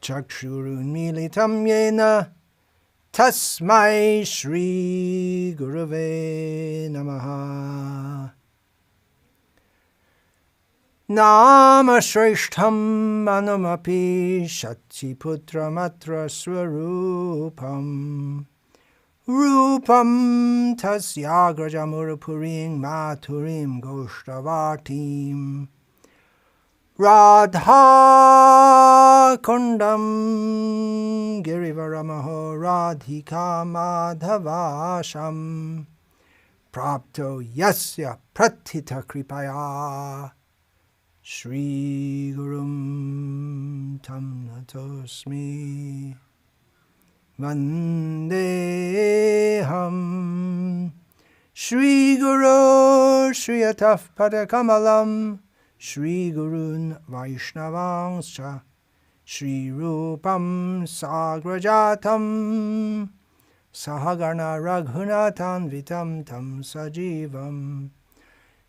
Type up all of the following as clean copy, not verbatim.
Chakshurunmilitam yena tasmai Shri Gurave Namaha. Nama Shreshtham Manumapi Shatiputra Matra Swarupam Rupam Tasyagrajamurupurim Maturim Goshtavatim Radha Kundam Girivaramaho Radhika Madhavasham Prapto Yasya Pratita Kripaya Shri Gurum Tam Natosmi Vandeham Shri Guru Shri Ataf Padakamalam Shri Gurun Vaishnavangscha Shri Rupam Sagrajatam Sahagana Raghunathan Vitam Tam Sajivam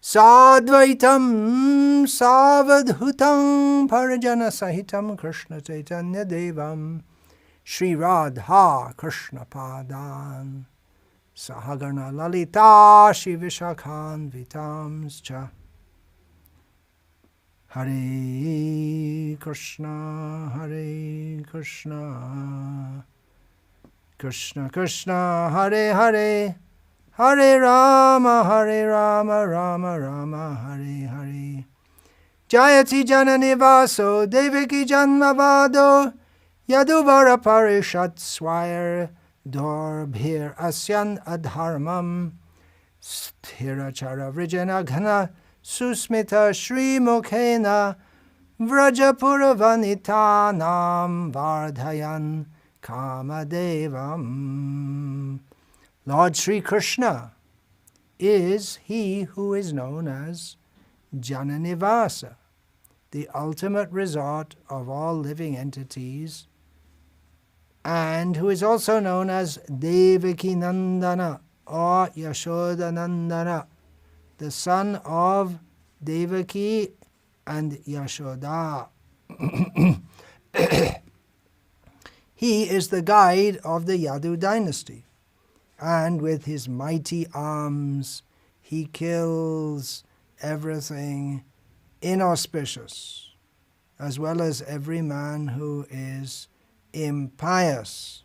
Sadvaitam Savadhutam Parajana Sahitam Krishna Chaitanya Devam Shri Radha Krishna Padan Sahagana Lalita Shri Vishakhan Vitamscha Hare Krishna Krishna Krishna Hare Hare Hare Rama Rama Rama Hare Hare Jayati Janani Vaso Devaki Janmavado Yaduvara Parishat Swire Dorbhir Asyan Adharmam Sthirachara Vrijanaghana Susmita Shri Mukhena Vrajapuravanithanam Vardhayan Kamadevam. Lord Sri Krishna is he who is known as Jananivasa, the ultimate resort of all living entities, and who is also known as Devaki Nandana or Yashoda Nandana, the son of Devaki and Yashoda. He is the guide of the Yadu dynasty, and with his mighty arms he kills everything inauspicious, as well as every man who is impious.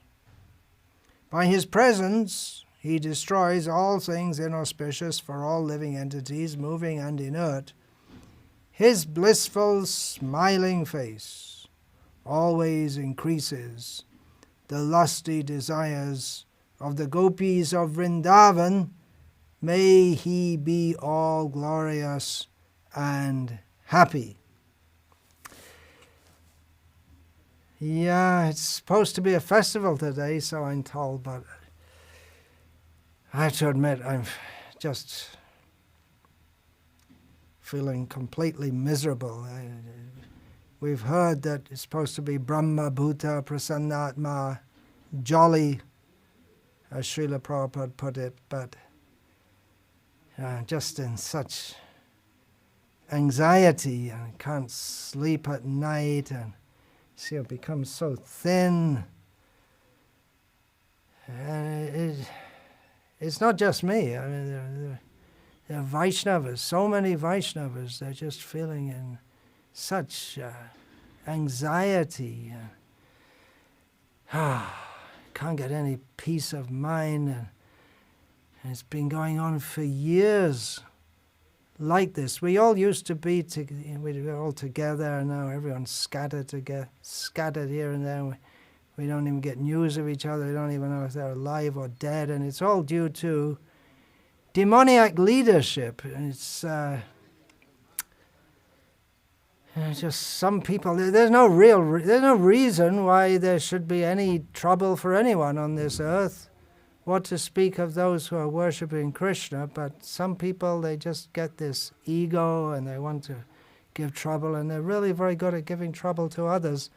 By his presence he destroys all things inauspicious for all living entities, moving and inert. His blissful, smiling face always increases the lusty desires of the gopis of Vrindavan. May he be all glorious and happy. Yeah, it's supposed to be a festival today, so I'm told, but I have to admit I'm just feeling completely miserable. We've heard that it's supposed to be Brahma Bhuta Prasannatma, jolly, as Srila Prabhupada put it, but just in such anxiety, and can't sleep at night, and see it becomes so thin. And it's not just me. I mean, there are Vaishnavas, so many Vaishnavas, they're just feeling in such anxiety. Can't get any peace of mind. And it's been going on for years like this. We all used to be, we were all together, and now everyone's scattered here and there. We don't even get news of each other. We don't even know if they're alive or dead. And it's all due to demoniac leadership. And it's just some people. There's no reason why there should be any trouble for anyone on this earth. What to speak of those who are worshipping Krishna? But some people, they just get this ego and they want to give trouble, and they're really very good at giving trouble to others.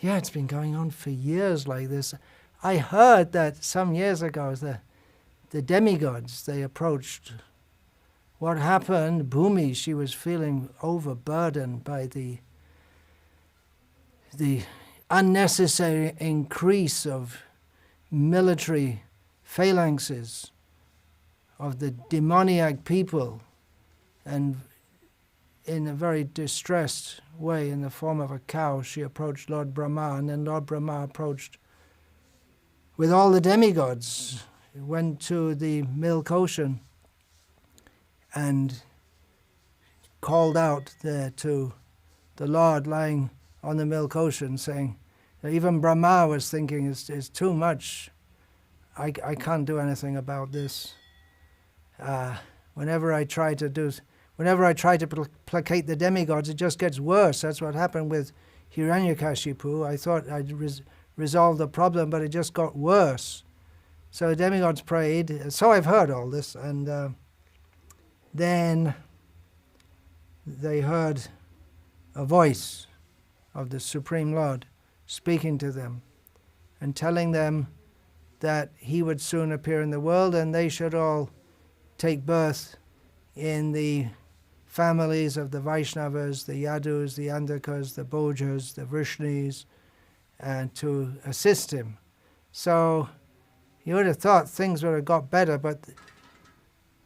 Yeah, it's been going on for years like this. I heard that some years ago the demigods, they approached. What happened, Bhumi, she was feeling overburdened by the the unnecessary increase of military phalanxes of the demoniac people, and in a very distressed way, in the form of a cow, she approached Lord Brahma, and then Lord Brahma approached with all the demigods, went to the milk ocean and called out there to the Lord lying on the milk ocean, saying that even Brahma was thinking it's too much. I can't do anything about this. Whenever I try to placate the demigods, it just gets worse. That's what happened with Hiranyakashipu. I thought I'd resolve the problem, but it just got worse. So the demigods prayed. So I've heard all this, and then they heard a voice of the Supreme Lord speaking to them and telling them that he would soon appear in the world and they should all take birth in the families of the Vaishnavas, the Yadus, the Andakas, the Bhojas, the Vrishnis, and to assist him. So you would have thought things would have got better, but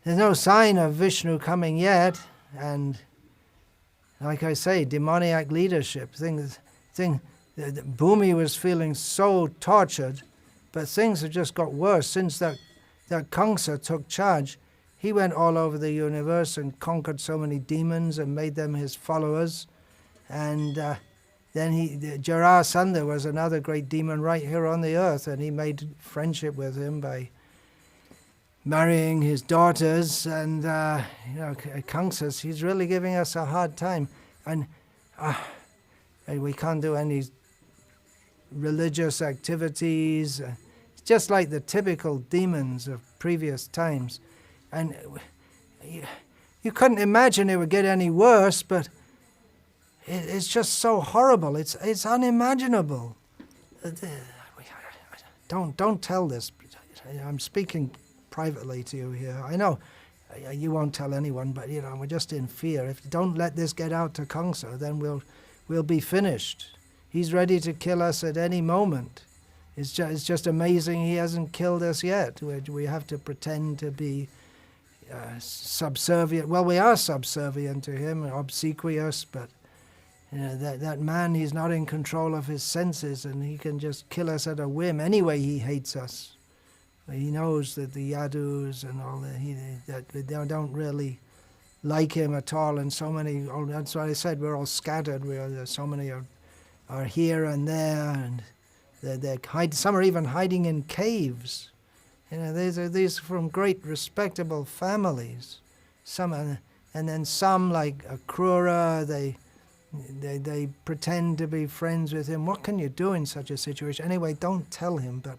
there's no sign of Vishnu coming yet, and like I say, demoniac leadership. Bhumi was feeling so tortured, but things have just got worse since that Kamsa took charge. He went all over the universe and conquered so many demons and made them his followers. And then Jarasandha was another great demon right here on the earth, and he made friendship with him by marrying his daughters. And Kamsa, he's really giving us a hard time. And we can't do any religious activities. It's just like the typical demons of previous times. And you couldn't imagine it would get any worse, but it's just so horrible. It's unimaginable. Don't tell this. I'm speaking privately to you here. I know you won't tell anyone, but we're just in fear. If you don't let this get out to Kamsa, then we'll be finished. He's ready to kill us at any moment. It's just amazing he hasn't killed us yet. We have to pretend to be subservient. Well, we are subservient to him, obsequious, but that man, he's not in control of his senses, and he can just kill us at a whim. Anyway, he hates us. He knows that the Yadus and all that they don't really like him at all, and so many. That's what I said. We're all scattered. So many are here and there, and some are even hiding in caves. These are from great respectable families. And then some, like Akrura, they pretend to be friends with him. What can you do in such a situation? Anyway, don't tell him, but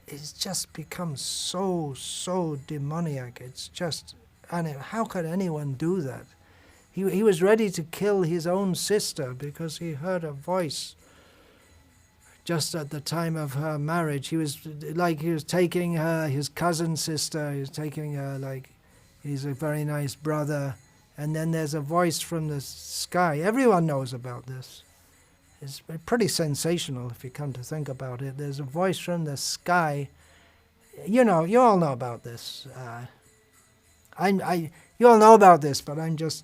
it's just become so demoniac. It's just, how could anyone do that? He was ready to kill his own sister because he heard a voice just at the time of her marriage. He was taking her, his cousin sister, he was taking her like he's a very nice brother. And then there's a voice from the sky. Everyone knows about this. It's pretty sensational if you come to think about it. There's a voice from the sky. You all know about this. You all know about this, but I'm just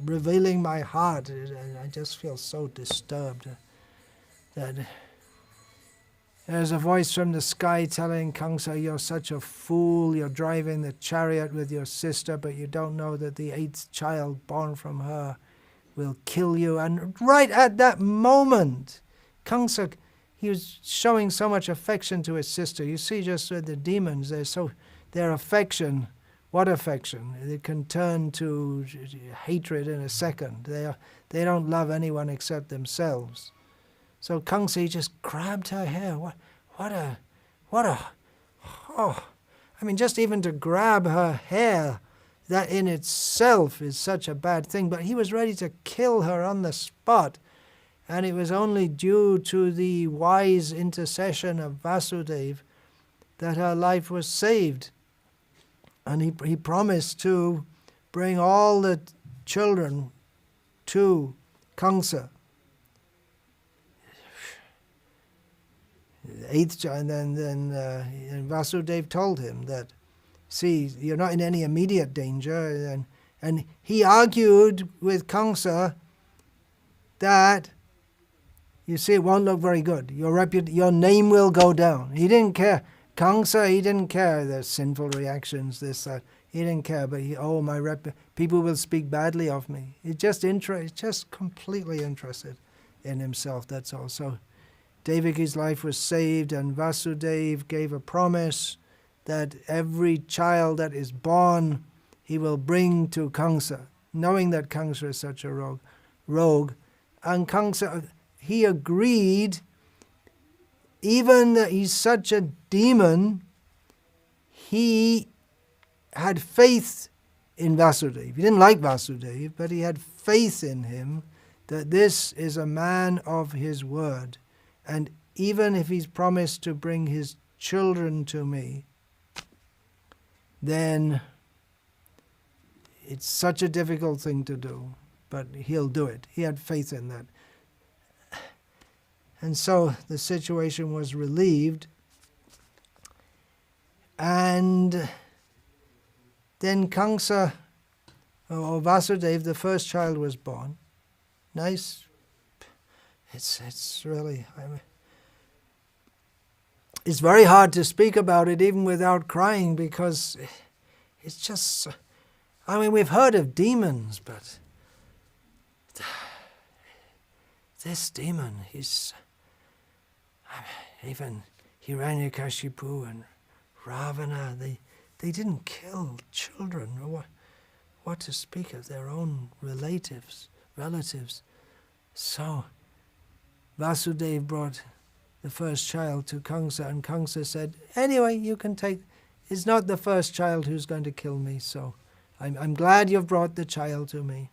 revealing my heart. I just feel so disturbed that there's a voice from the sky telling Kamsa, you're such a fool, you're driving the chariot with your sister, but you don't know that the 8th child born from her will kill you. And right at that moment, Kamsa, he was showing so much affection to his sister. You see, just with the demons, their affection, what affection? It can turn to hatred in a second. They don't love anyone except themselves. So Kamsa just grabbed her hair. Just even to grab her hair, that in itself is such a bad thing. But he was ready to kill her on the spot. And it was only due to the wise intercession of Vasudeva that her life was saved. And he promised to bring all the children to Kamsa. eighth child, and then Vasudeva told him that, see, you're not in any immediate danger, and he argued with Kamsa that, you see, it won't look very good. Your name will go down. He didn't care. Kamsa, he didn't care the sinful reactions, this, that. He didn't care, but people will speak badly of me. He's just completely interested in himself, that's all. So Devaki's life was saved, and Vasudeva gave a promise that every child that is born, he will bring to Kamsa, knowing that Kamsa is such a rogue. And Kamsa, he agreed, even that he's such a demon, he had faith in Vasudeva. He didn't like Vasudeva, but he had faith in him that this is a man of his word. And even if he's promised to bring his children to me, then it's such a difficult thing to do, but he'll do it. He had faith in that. And so the situation was relieved, and then Kamsa, or Vasudeva, the first child, was born. Nice. It's really, it's very hard to speak about it even without crying, because it's just, we've heard of demons, but this demon, even Hiranyakashipu and Ravana, they didn't kill children, or what to speak of their own relatives. So Vasudeva brought the first child to Kamsa, and Kamsa said, anyway, you can take, it's not the first child who's going to kill me, so I'm glad you've brought the child to me.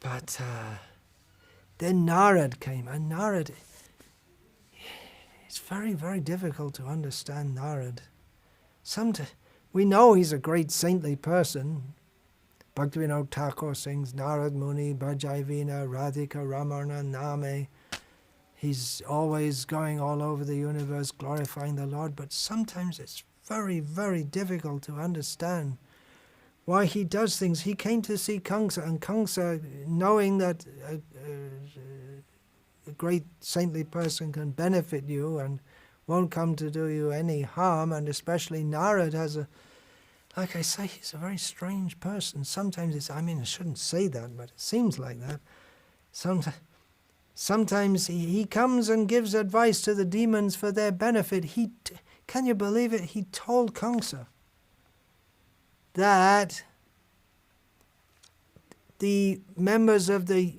But then Narad came, and Narad, it's very, very difficult to understand Narad. We know he's a great saintly person. Bhaktivinoda Thakur sings Narad Muni, Bhajai Radhika Ramana Name. He's always going all over the universe glorifying the Lord, but sometimes it's very, very difficult to understand why he does things. He came to see Kamsa, and Kamsa, knowing that a great saintly person can benefit you and won't come to do you any harm, and especially Narad has like I say, he's a very strange person. Sometimes I shouldn't say that, but it seems like that. Sometimes he comes and gives advice to the demons for their benefit. Can you believe it? He told Kamsa that the members of the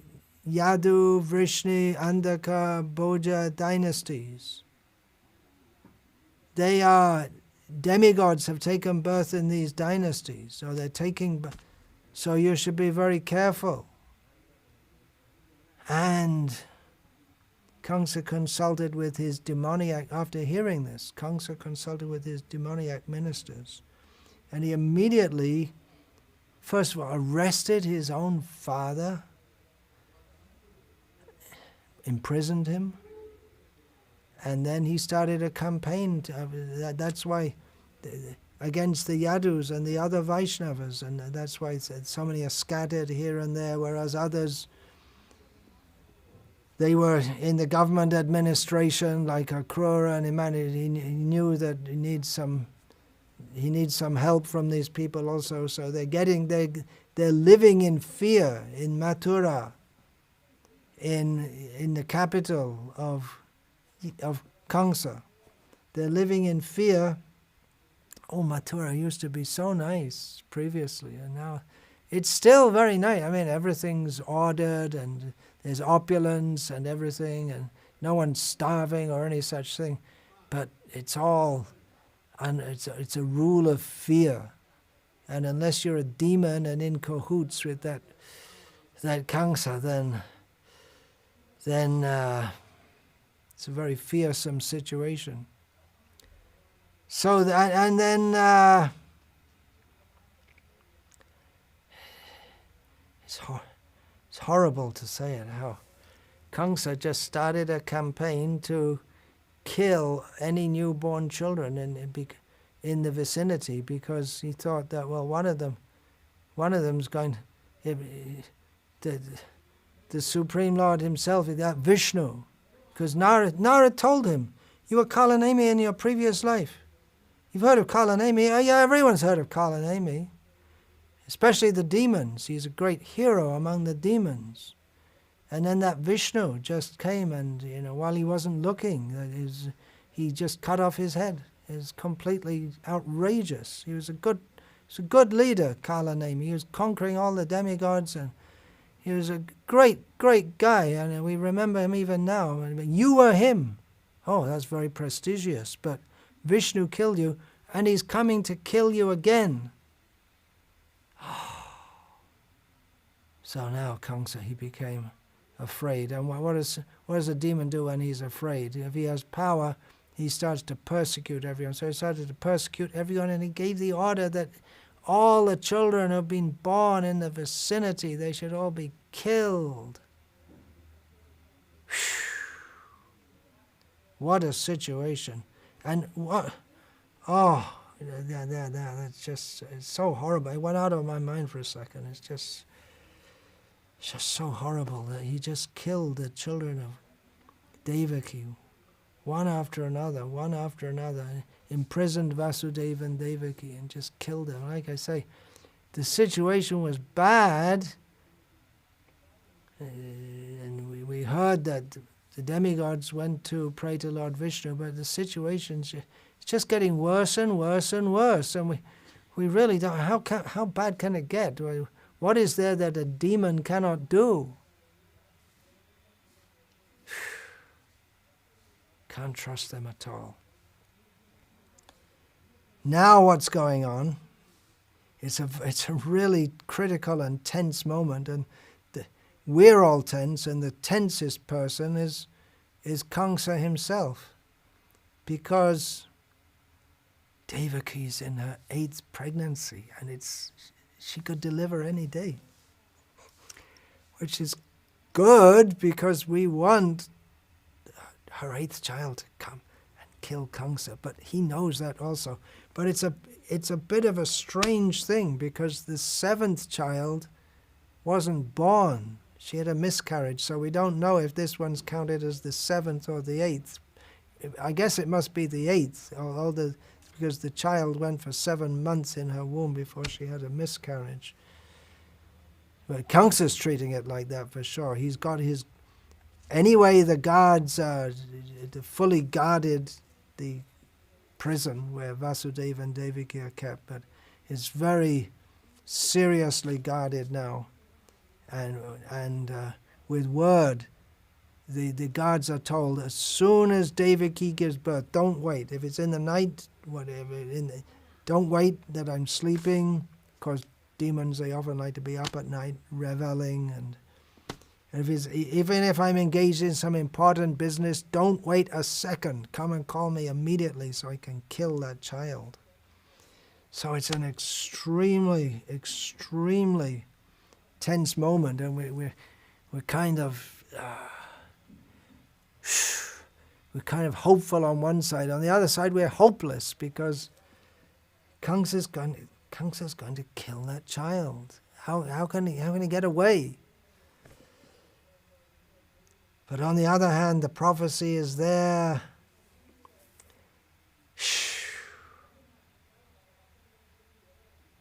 Yadu, Vrishni, Andhaka, Bhoja dynasties, they are demigods, have taken birth in these dynasties, so you should be very careful. And Kamsa consulted with his demoniac, after hearing this, Kamsa consulted with his demoniac ministers, and he immediately, first of all, arrested his own father, imprisoned him, and then he started a campaign that's why against the Yadus and the other Vaishnavas, and that's why so many are scattered here and there, whereas others, they were in the government administration, like Akrura, and he knew that he needs some help from these people also. So they're living in fear in Mathura, in the capital of Kamsa. They're living in fear. Oh, Mathura used to be so nice previously, and now it's still very nice. Everything's ordered, and there's opulence and everything, and no one's starving or any such thing. But it's all, and it's a rule of fear. And unless you're a demon and in cahoots with that Kamsa, then it's a very fearsome situation. So then it's horrible to say it, how Kamsa just started a campaign to kill any newborn children in the vicinity, because he thought that, well, one of them's going. The Supreme Lord himself, that Vishnu, because Nara told him, you were Kalanemi in your previous life. You've heard of Kalanemi. Oh yeah, everyone's heard of Kalanemi, especially the demons. He's a great hero among the demons. And then that Vishnu just came, and while he wasn't looking, he just cut off his head. It was completely outrageous. He was a good leader, Kalanemi. He was conquering all the demigods, and he was a great, great guy, and we remember him even now. You were him. Oh, that's very prestigious, but Vishnu killed you, and he's coming to kill you again. So now Kamsa, he became afraid. And what does a demon do when he's afraid? If he has power, he starts to persecute everyone. So he started to persecute everyone, and he gave the order that all the children who have been born in the vicinity, they should all be killed. What a situation. And that's just, it's so horrible. It went out of my mind for a second. It's just so horrible that he just killed the children of Devaki, one after another, imprisoned Vasudeva and Devaki and just killed them. Like I say, the situation was bad, and we heard that the demigods went to pray to Lord Vishnu, but the situation's just getting worse and worse and worse, and we really don't. How bad can it get? What is there that a demon cannot do? Can't trust them at all. Now what's going on? It's a really critical and tense moment, and we're all tense, and the tensest person is Kamsa himself, because Devaki's in her 8th pregnancy, and she could deliver any day, which is good because we want her 8th child to come and kill Kamsa, but he knows that also. But it's a bit of a strange thing, because the 7th child wasn't born. She had a miscarriage, so we don't know if this one's counted as the 7th or the 8th. I guess it must be the 8th, because the child went for 7 months in her womb before she had a miscarriage. But Kamsa's treating it like that for sure. He's got his... Anyway, the guards fully guarded the prison where Vasudeva and Devaki are kept, but it's very seriously guarded now. And with word, the guards are told, as soon as Devaki gives birth, don't wait. If it's in the night, whatever, don't wait that I'm sleeping, because demons, they often like to be up at night, reveling, and even if I'm engaged in some important business, don't wait a second. Come and call me immediately so I can kill that child. So it's an extremely, extremely tense moment, and we're kind of hopeful on one side. On the other side, we're hopeless, because Kamsa's going to kill that child. How can he get away? But on the other hand, the prophecy is there.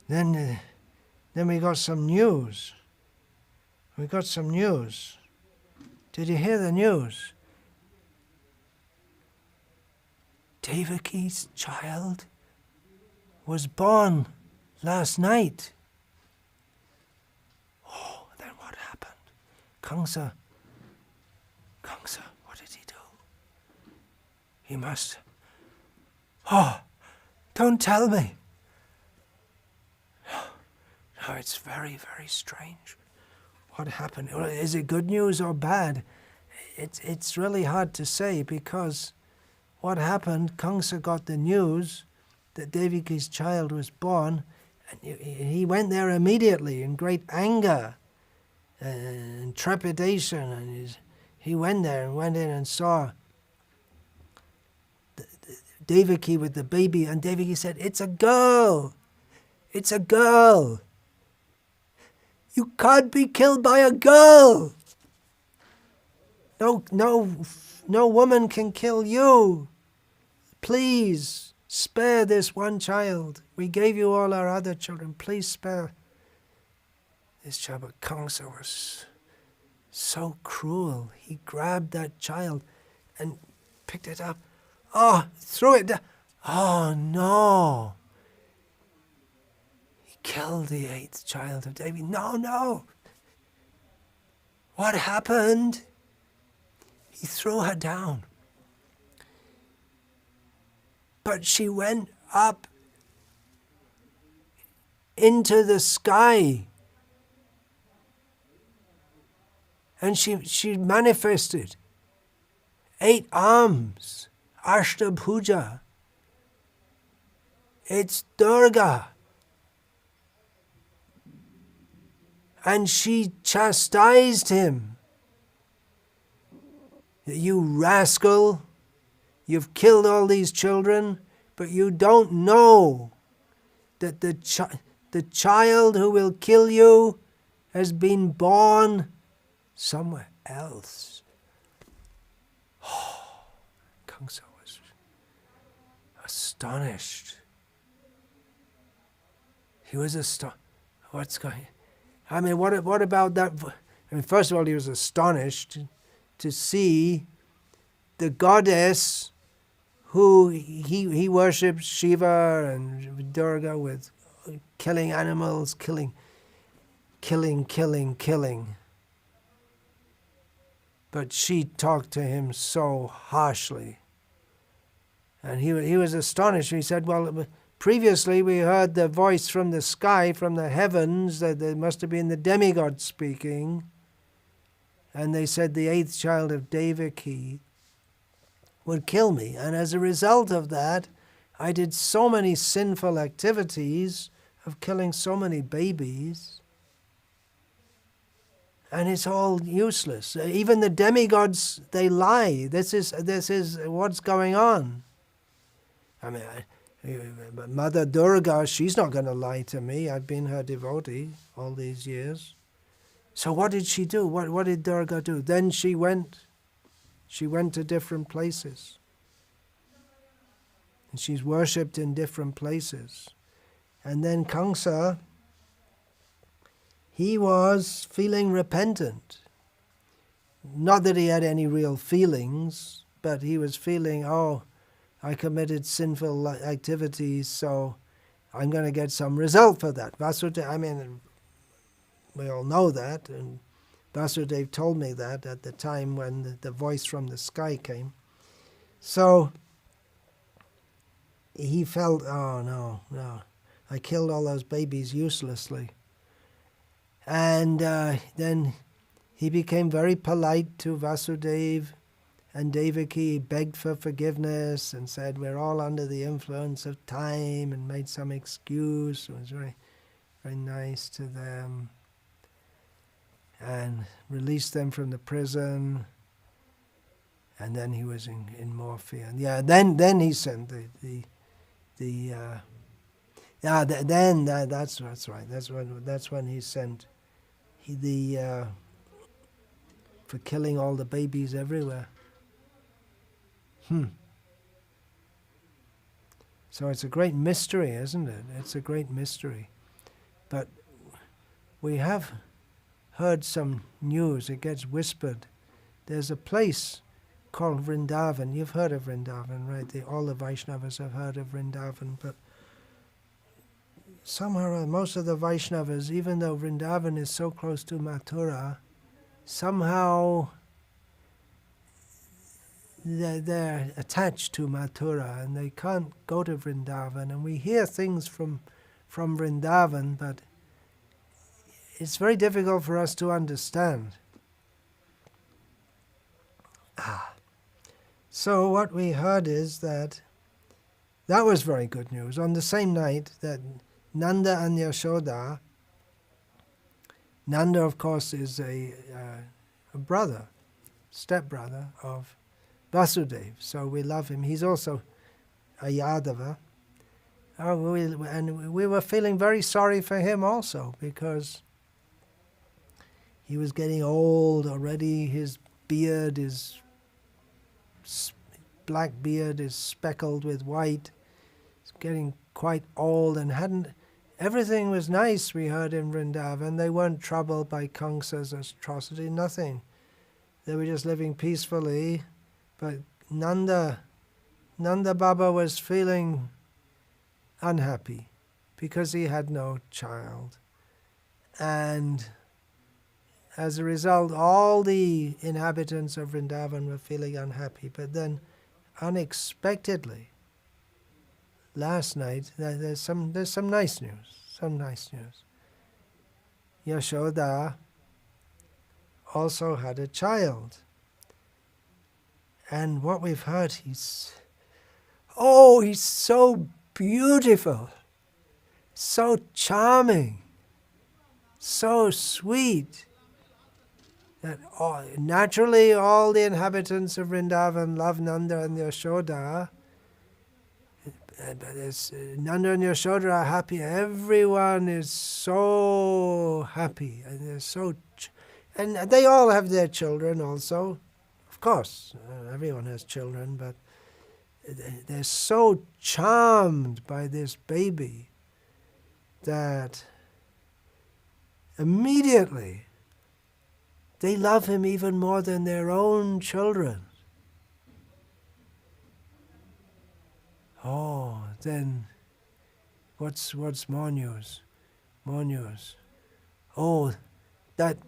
Then we got some news. Did you hear the news? Devaki's child was born last night. Oh, then what happened? Kamsa, what did he do? He must... Oh, don't tell me. No, it's very, very strange. What happened? Is it good news or bad? It's really hard to say, because what happened, Kamsa got the news that Devaki's child was born, and he went there immediately in great anger and trepidation, and he went there and went in and saw Devaki with the baby, and Devaki said, "It's a girl! It's a girl! You can't be killed by a girl! No woman can kill you! Please, spare this one child. We gave you all our other children. Please spare this child." But Kamsa was so cruel. He grabbed that child and picked it up. Oh, threw it down. Oh, no. He killed the 8th child of Devi. No. What happened? He threw her down. But she went up into the sky. And she manifested 8 arms. Ashtabhuja. It's Durga. And she chastised him. "You rascal, you've killed all these children, but you don't know that the child who will kill you has been born somewhere else." Oh, Kamsa was astonished. He was astonished. What's going? I mean, what about that? I mean, first of all, he was astonished to see the goddess who he worships, Shiva and Durga, with killing animals, killing. But she talked to him so harshly. And he was astonished. He said, "Well, previously we heard the voice from the sky, from the heavens, that there must have been the demigod speaking. And they said the 8th child of Devaki would kill me. And as a result of that, I did so many sinful activities of killing so many babies. And it's all useless. Even the demigods, they lie. This is what's going on. I mean, Mother Durga, she's not going to lie to me. I've been her devotee all these years. So what did she do? What did Durga do? Then she went to different places. And she's worshipped in different places. And then Kamsa, he was feeling repentant. Not that he had any real feelings, but he was feeling, oh, I committed sinful activities, so I'm going to get some result for that. Vasudeva, I mean, we all know that, and Vasudeva told me that at the time when the voice from the sky came. So he felt, oh no, I killed all those babies uselessly. And then he became very polite to Vasudeva and Devaki. He begged for forgiveness and said, we're all under the influence of time, and made some excuse. It was very, very nice to them. And released them from the prison. And then he was in more fear. And yeah, then he sent that's right. That's when he sent for killing all the babies everywhere. So it's a great mystery, isn't it? It's a great mystery. But we have heard some news. It gets whispered. There's a place called Vrindavan. You've heard of Vrindavan, right? All the Vaishnavas have heard of Vrindavan, but somehow most of the Vaishnavas, even though Vrindavan is so close to Mathura, somehow they're attached to Mathura and they can't go to Vrindavan. And we hear things from Vrindavan, but it's very difficult for us to understand. So what we heard is that was very good news. On the same night that Nanda and Yashoda, Nanda of course is a brother, stepbrother of Vasudeva, so we love him. He's also a Yadava. And we were feeling very sorry for him also, because he was getting old already. His beard is black beard is speckled with white. He's getting quite old and everything was nice, we heard in Vrindavan. They weren't troubled by Kamsa's atrocity, nothing. They were just living peacefully. But Nanda Baba was feeling unhappy because he had no child. And as a result, all the inhabitants of Vrindavan were feeling unhappy. But then, unexpectedly, last night, there's some nice news. Yashoda also had a child. And what we've heard, he's so beautiful, so charming, so sweet, that naturally all the inhabitants of Vrindavan love Nanda and Yashoda. But as Nanda and Yashoda are happy, everyone is so happy, and and they all have their children also. Of course, everyone has children, but they're so charmed by this baby that immediately they love him even more than their own children. Oh, then what's more news? More news. Oh, that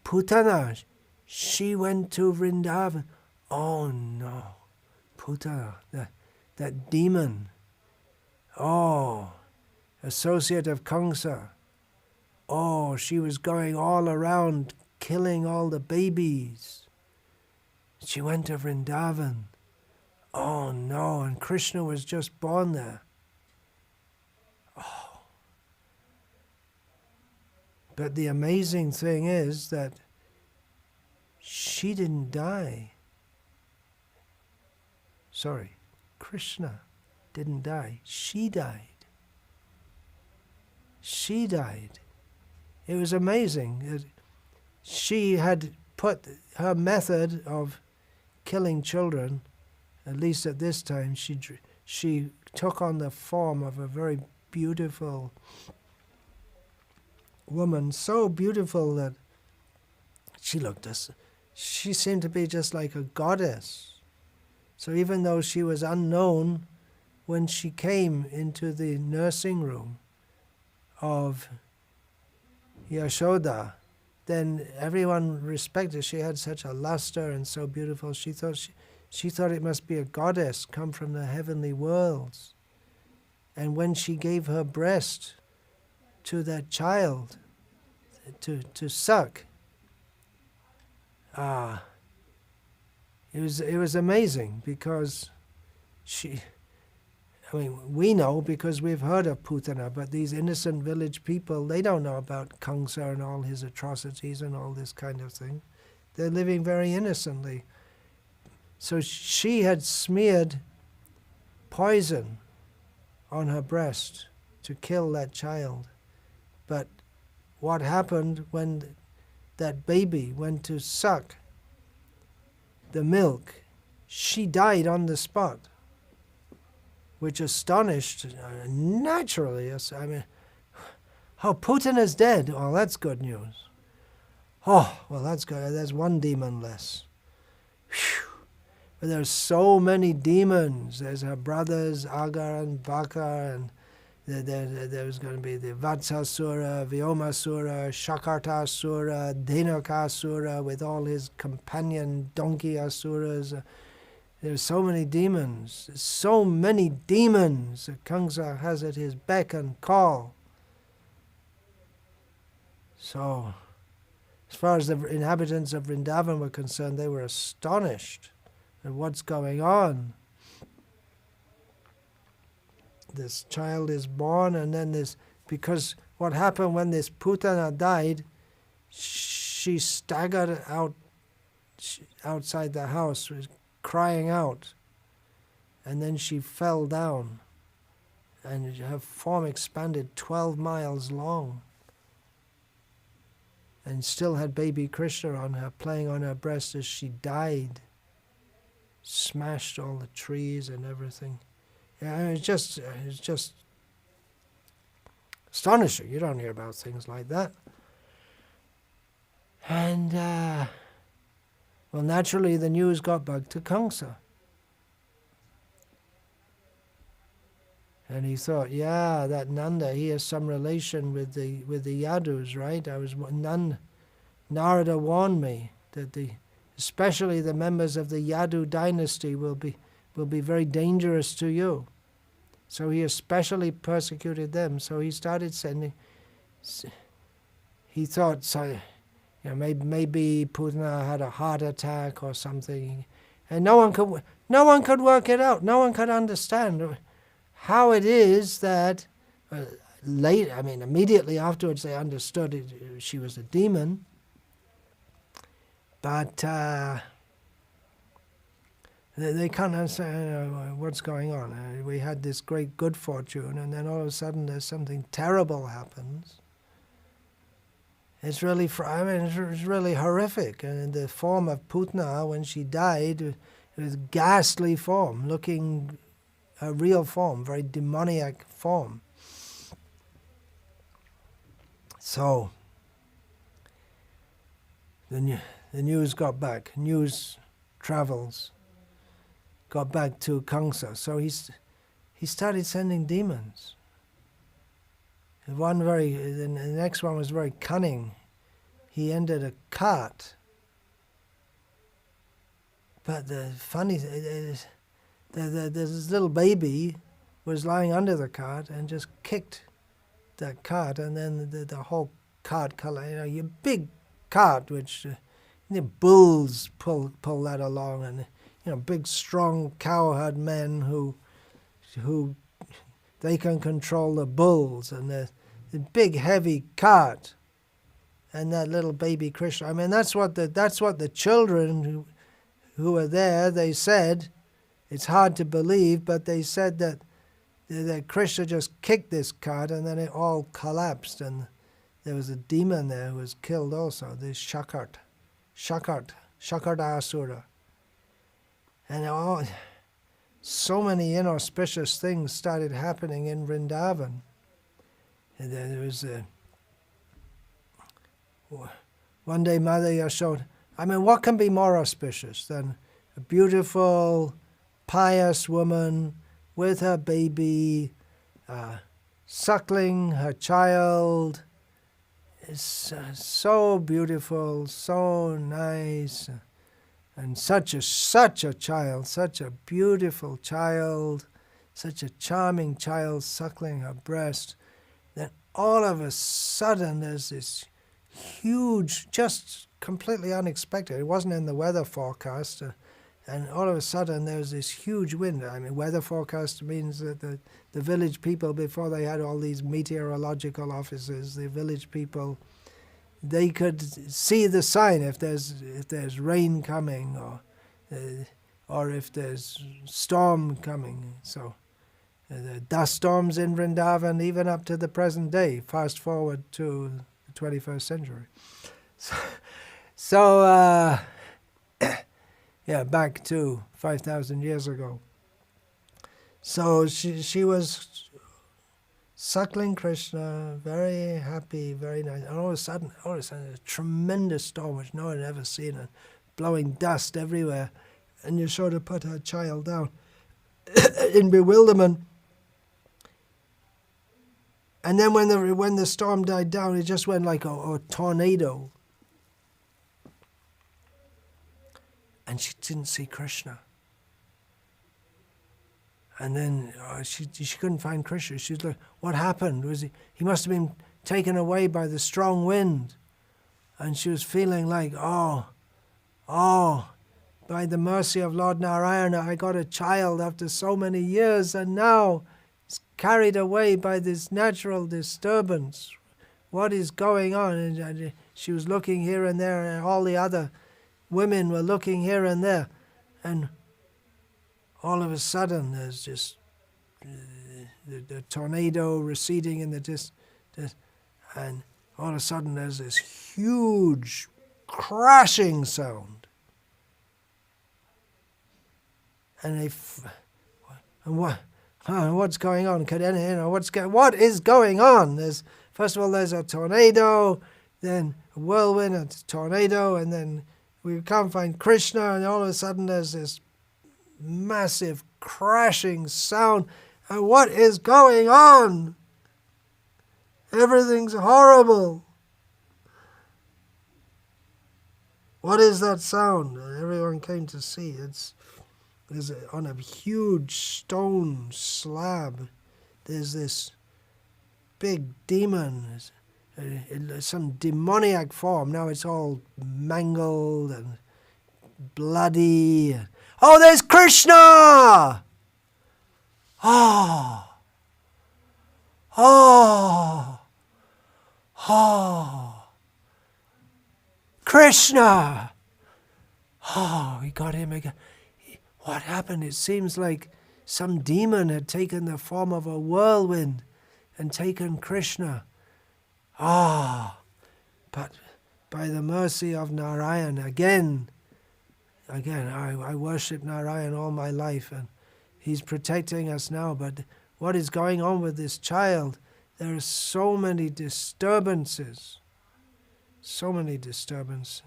Putana, she went to Vrindavan. Oh no, Putana, that demon. Oh, associate of Kamsa. Oh, she was going all around killing all the babies. She went to Vrindavan. Oh no, and Krishna was just born there. Oh. But the amazing thing is that she didn't die. Sorry, Krishna didn't die. She died. She died. It was amazing. She had put her method of killing children, at least at this time, she took on the form of a very beautiful woman, so beautiful that she seemed to be just like a goddess. So even though she was unknown, when she came into the nursing room of Yashoda, then everyone respected. She had such a luster and so beautiful. She thought it must be a goddess come from the heavenly worlds. And when she gave her breast to that child to suck, it was amazing, because we know because we've heard of Putana, but these innocent village people, they don't know about Kamsa and all his atrocities and all this kind of thing. They're living very innocently. So she had smeared poison on her breast to kill that child. But what happened when that baby went to suck the milk? She died on the spot, which astonished, naturally. Putin is dead. Oh, that's good news. Oh, well, that's good. There's one demon less. Whew. But there's so many demons. There's her brothers, Agar and Bakar, and there was going to be the Vatsasura, Vyomasura, Shakartasura, Dhenukasura, with all his companion donkey asuras. There's so many demons. So many demons that Kamsa has at his beck and call. So, as far as the inhabitants of Vrindavan were concerned, they were astonished at what's going on. This child is born, and then because what happened when this Putana died, she staggered outside the house, crying out. and then she fell down, and her form expanded 12 miles long, and still had baby Krishna on her, playing on her breast as she died. Smashed all the trees and everything. Yeah, it's just astonishing. You don't hear about things like that. And well, naturally, the news got back to Kamsa. And he thought, yeah, that Nanda, he has some relation with the Yadus, right? Narada warned me that especially the members of the Yadu dynasty will be very dangerous to you. So he especially persecuted them. So he started sending. He thought, so, maybe Putana had a heart attack or something, and no one could work it out. No one could understand how it is that immediately afterwards they understood she was a demon. But they can't understand what's going on. We had this great good fortune, and then all of a sudden there's something terrible happens. It's really, it's really horrific. And in the form of Putna, when she died, it was ghastly form, looking a real form, very demoniac form. So the news got back. News travels. Got back to Kamsa. So he started sending demons. The next one was very cunning. He entered a cart. But the funny thing is, this little baby was lying under the cart and just kicked that cart, and then the whole cart color, your big cart, which the bulls pull that along, and big strong cowherd men who they can control the bulls, and the big heavy cart, and that little baby Krishna. I mean, that's what the children who were there, they said. It's hard to believe, but they said that Krishna just kicked this cart, and then it all collapsed, and there was a demon there who was killed also, this Shakardasura. And so many inauspicious things started happening in Vrindavan. And there was one day Mother Yashoda, what can be more auspicious than a beautiful, pious woman with her baby, suckling her child. It's so beautiful, so nice, and such a child, such a beautiful child, such a charming child suckling her breast. Then all of a sudden there's this huge, just completely unexpected. It wasn't in the weather forecast. And all of a sudden there was this huge wind. Weather forecast means that the village people, before they had all these meteorological offices, the village people, they could see the sign if there's rain coming or if there's storm coming. So the dust storms in Vrindavan, even up to the present day, fast forward to the 21st century. So back to 5,000 years ago. So she was suckling Krishna, very happy, very nice. And all of a sudden, a tremendous storm which no one had ever seen, and blowing dust everywhere. And Yashoda put her child down in bewilderment. And then when the storm died down, it just went like a tornado. And she didn't see Krishna. And then she couldn't find Krishna. She's like, what happened? He must have been taken away by the strong wind. And she was feeling like, oh, by the mercy of Lord Narayana, I got a child after so many years, and now it's carried away by this natural disturbance. What is going on? And she was looking here and there, and all the other women were looking here and there, and all of a sudden there's just the tornado receding in the distance, and all of a sudden there's this huge crashing sound. And what's going on? What is going on? First of all, there's a tornado, then a whirlwind, a tornado, and then we can't find Krishna, and all of a sudden there's this massive crashing sound. And what is going on? Everything's horrible. What is that sound? And everyone came to see. On a huge stone slab. There's this big demon, some demoniac form. Now it's all mangled and bloody. Oh, there's Krishna! Oh! Krishna! Oh, we got him again. What happened? It seems like some demon had taken the form of a whirlwind and taken Krishna. But by the mercy of Narayan, again, I worship Narayan all my life, and he's protecting us now. But what is going on with this child? There are so many disturbances. So many disturbances.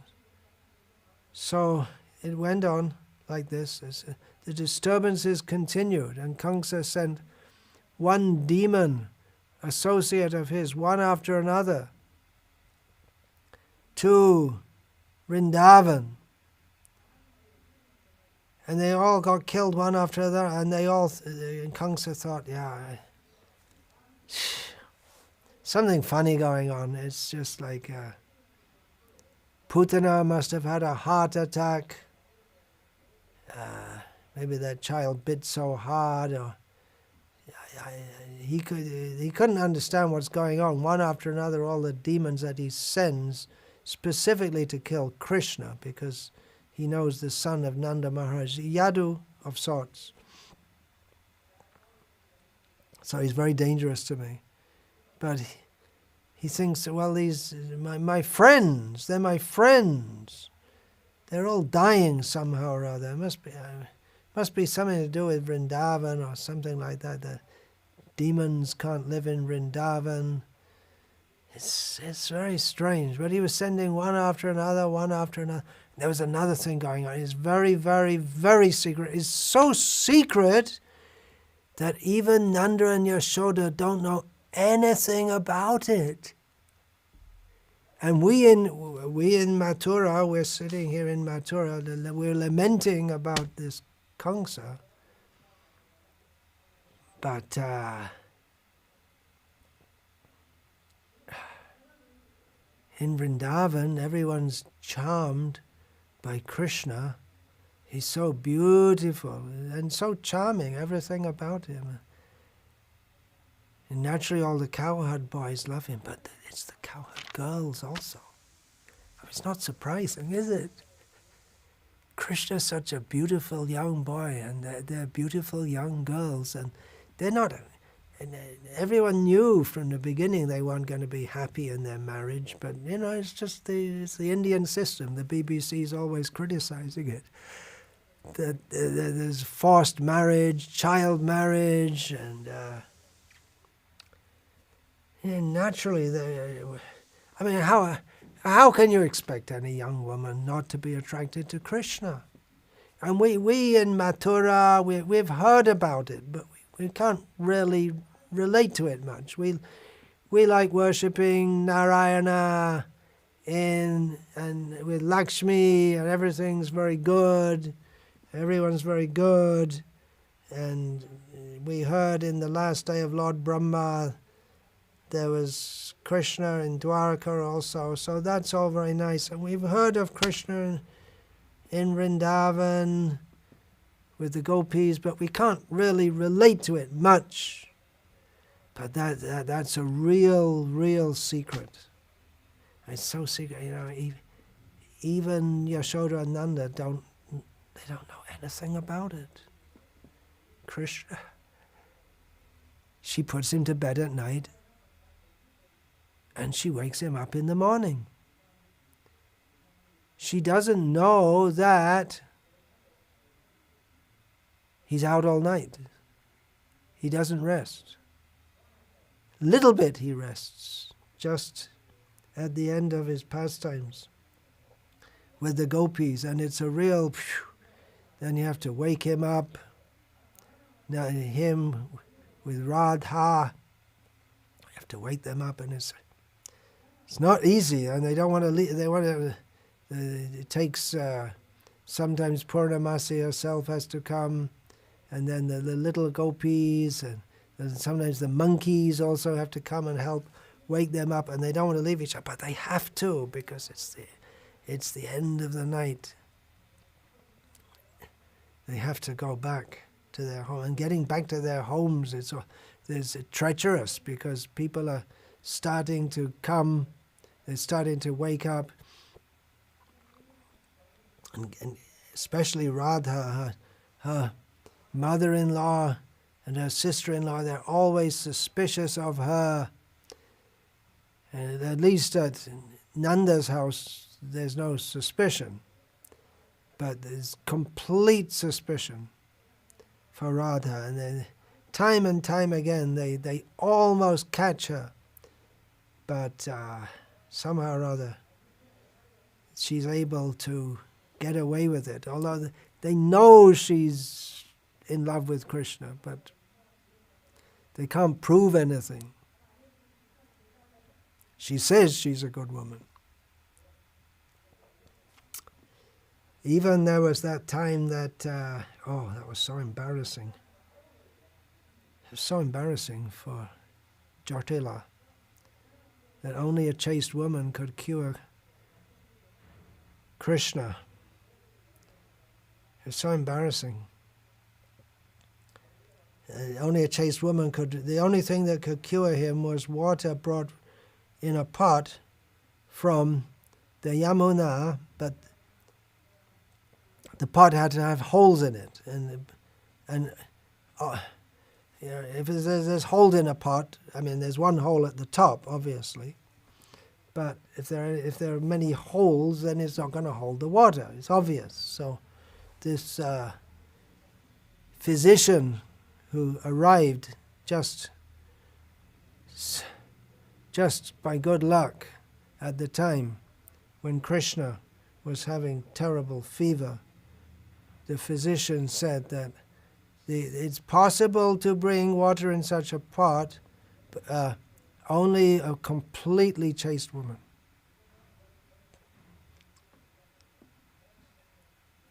So it went on like this. The disturbances continued, and Kamsa sent one demon, associate of his, one after another, to Vrindavan. And they all got killed one after another, and and Kamsa thought, something funny going on. It's just like Putana must have had a heart attack. Maybe that child bit so hard, or he couldn't understand what's going on. One after another, all the demons that he sends specifically to kill Krishna, because he knows the son of Nanda Maharaj, Yadu of sorts. So he's very dangerous to me. But he thinks, well, these my friends, they're my friends. They're all dying somehow or other. It must be something to do with Vrindavan or something like that. The demons can't live in Vrindavan. It's very strange. But he was sending one after another, one after another. There was another thing going on. It's very, very, very secret. It's so secret that even Nanda and Yashoda don't know anything about it. And we in Mathura, we're sitting here in Mathura, we're lamenting about this Kamsa. But in Vrindavan, everyone's charmed by Krishna. He's so beautiful and so charming, everything about him. And naturally all the cowherd boys love him, but it's the cowherd girls also. It's not surprising, is it? Krishna's such a beautiful young boy, and they're beautiful young girls, and they're not... And everyone knew from the beginning they weren't going to be happy in their marriage, but, it's just it's the Indian system. The BBC's always criticizing it. There's forced marriage, child marriage, and naturally, how can you expect any young woman not to be attracted to Krishna? And we in Mathura, we've heard about it, but we can't really relate to it much. We like worshipping Narayana and with Lakshmi, and everything's very good. Everyone's very good. And we heard in the last day of Lord Brahma, there was Krishna in Dwaraka also. So that's all very nice. And we've heard of Krishna in Vrindavan with the gopis, but we can't really relate to it much. But that's a real secret. It's so secret, even Yashoda and Nanda don't know anything about it. Krishna. She puts him to bed at night and she wakes him up in the morning. She doesn't know that he's out all night. He doesn't rest. Little bit he rests, just at the end of his pastimes with the gopis, and it's a real then you have to wake him up. Now him with Radha, you have to wake them up, and it's not easy, and they don't want to leave. They want to. It takes sometimes Purnamasi herself has to come, and then the little gopis, and sometimes the monkeys also have to come and help wake them up, and they don't want to leave each other, but they have to because it's the end of the night. They have to go back to their home, and getting back to their homes is treacherous because people are starting to come, they're starting to wake up, and especially Radha, her mother-in-law and her sister-in-law, they're always suspicious of her. And at least at Nanda's house, there's no suspicion. But there's complete suspicion for Radha. And then, time and time again, they almost catch her. But somehow or other, she's able to get away with it. Although they know she's in love with Krishna, but they can't prove anything. She says she's a good woman. Even there was that time that, that was so embarrassing. It was so embarrassing for Jotila that only a chaste woman could cure Krishna. It was so embarrassing. Only a chaste woman could. The only thing that could cure him was water brought in a pot from the Yamuna, but the pot had to have holes in it, and if there's holes in a pot, I mean, there's one hole at the top, obviously, but if there are many holes, then it's not going to hold the water. It's obvious. So this physician who arrived just by good luck at the time when Krishna was having terrible fever, the physician said that it's possible to bring water in such a pot, but only a completely chaste woman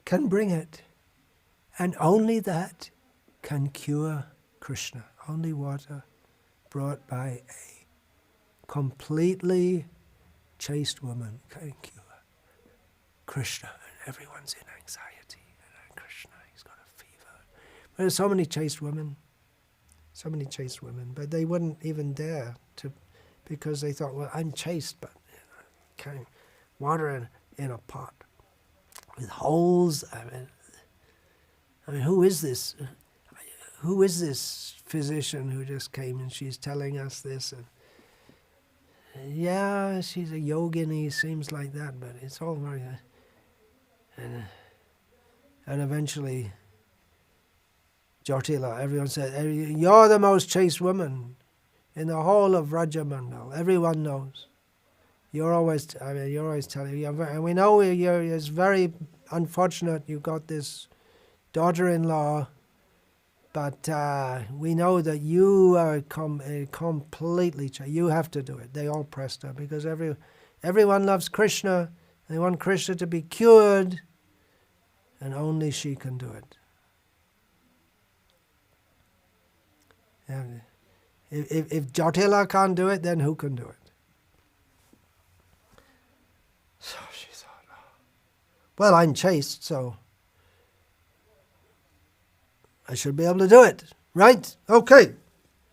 can bring it, and only that can cure Krishna. Only water brought by a completely chaste woman can cure Krishna. And everyone's in anxiety. And Krishna, he's got a fever. But there's so many chaste women, but they wouldn't even dare to, because they thought, well, I'm chaste, but carrying water in a pot with holes. I mean, who is this? Who is this physician who just came and she's telling us this? And yeah, she's a yogini, seems like that, but it's all very... And eventually, Jotila, everyone said, you're the most chaste woman in the whole of Rajamandal. Everyone knows. You're always telling, and we know it's very unfortunate you got this daughter-in-law, but we know that you are completely chaste. You have to do it. They all pressed her because everyone loves Krishna. They want Krishna to be cured, and only she can do it. And if Jotila can't do it, then who can do it? So she thought, well, I'm chaste, so I should be able to do it, right? Okay.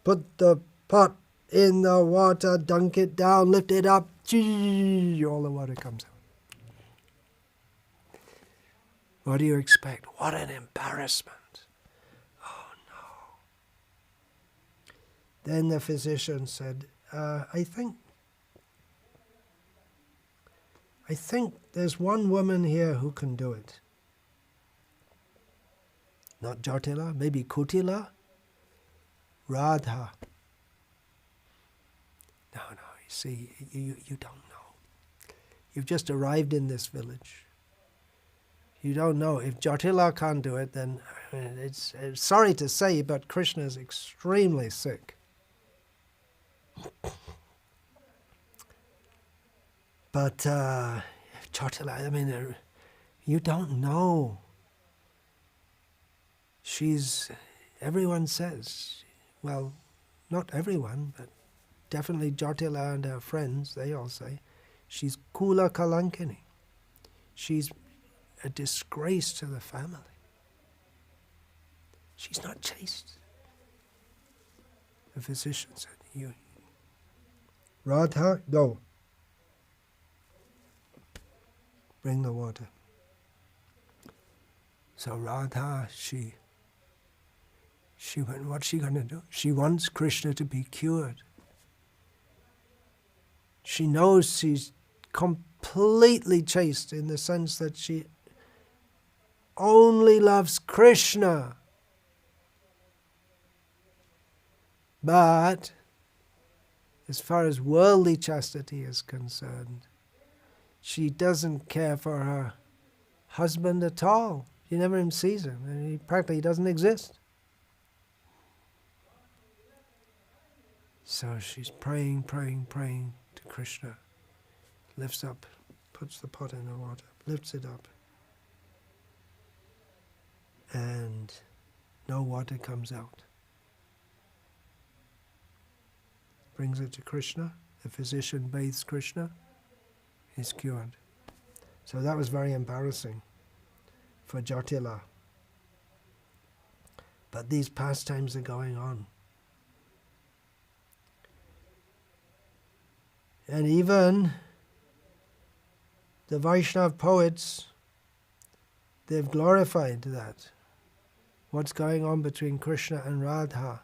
Put the pot in the water, dunk it down, lift it up, all the water comes out. What do you expect? What an embarrassment. Oh no. Then the physician said, I think there's one woman here who can do it. Not Jotila, maybe Kutila, Radha. No, you see, you don't know. You've just arrived in this village. You don't know. If Jotila can't do it, then it's sorry to say, but Krishna is extremely sick. But Jotila, I mean, you don't know. Everyone says, well, not everyone, but definitely Jotila and her friends, they all say, she's Kula Kalankini. She's a disgrace to the family. She's not chaste. The physician said, Radha, go. Bring the water. So Radha, she went, what's she going to do? She wants Krishna to be cured. She knows she's completely chaste in the sense that she only loves Krishna. But as far as worldly chastity is concerned, she doesn't care for her husband at all. She never even sees him. And he practically doesn't exist. So she's praying to Krishna. Lifts up, puts the pot in the water, lifts it up. And no water comes out. Brings it to Krishna. The physician bathes Krishna. He's cured. So that was very embarrassing for Jotila. But these pastimes are going on. And even the Vaishnava poets, they've glorified that. What's going on between Krishna and Radha.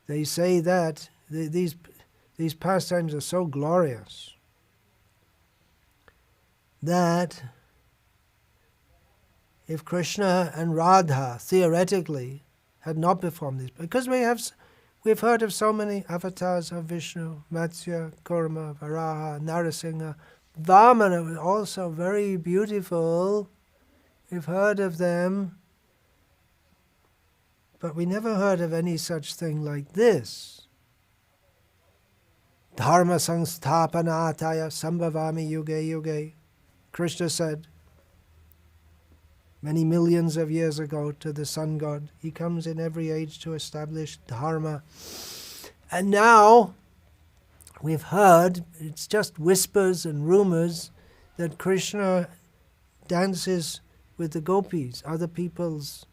They say that these pastimes are so glorious that if Krishna and Radha theoretically had not performed these, because we've heard of so many avatars of Vishnu, Matsya, Kurma, Varaha, Narasingha, Vamana was also very beautiful. We've heard of them, but we never heard of any such thing like this. Dharma samsthapanataya sambhavami yuge yuge. Krishna said many millions of years ago to the sun god, he comes in every age to establish dharma. And now we've heard, it's just whispers and rumors, that Krishna dances with the gopis, other people's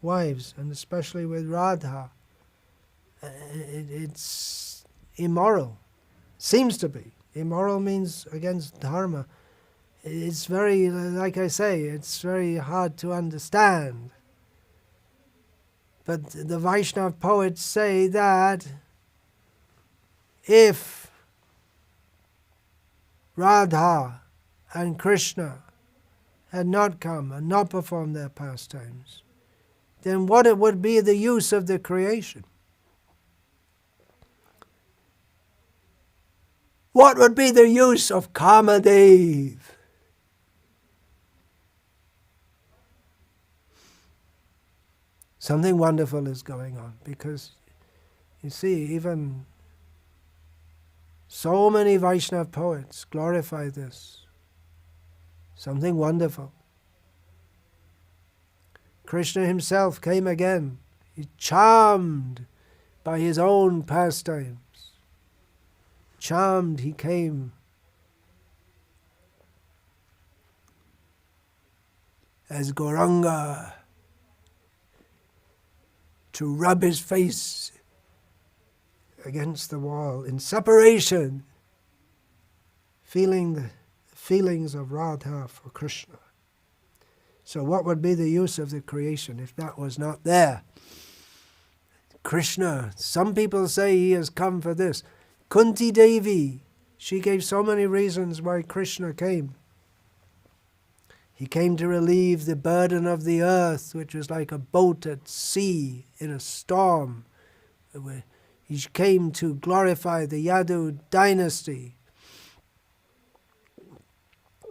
wives, and especially with Radha. It's immoral. Seems to be. Immoral means against dharma. It's very, like I say, it's very hard to understand. But the Vaishnava poets say that if Radha and Krishna had not come and not performed their pastimes, then what it would be the use of the creation? What would be the use of Kamadev? Something wonderful is going on, because you see, even so many Vaishnava poets glorify this. Something wonderful. Krishna himself came again. He's charmed by his own pastimes. Charmed he came as Gauranga to rub his face against the wall in separation, feeling the feelings of Radha for Krishna. So what would be the use of the creation if that was not there? Krishna, some people say he has come for this. Kunti Devi, she gave so many reasons why Krishna came. He came to relieve the burden of the earth, which was like a boat at sea in a storm. He came to glorify the Yadu dynasty,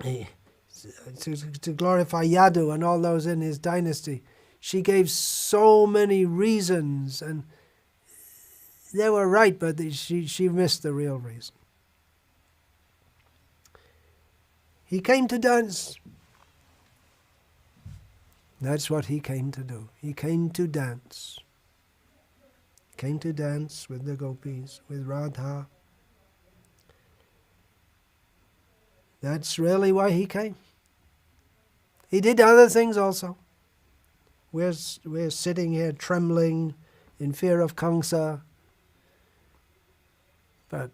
to glorify Yadu and all those in his dynasty. She gave so many reasons, and they were right, but she missed the real reason. He came to dance. That's what he came to do. He came to dance. He came to dance with the gopis, with Radha. That's really why he came. He did other things also. We're sitting here trembling in fear of Kamsa. But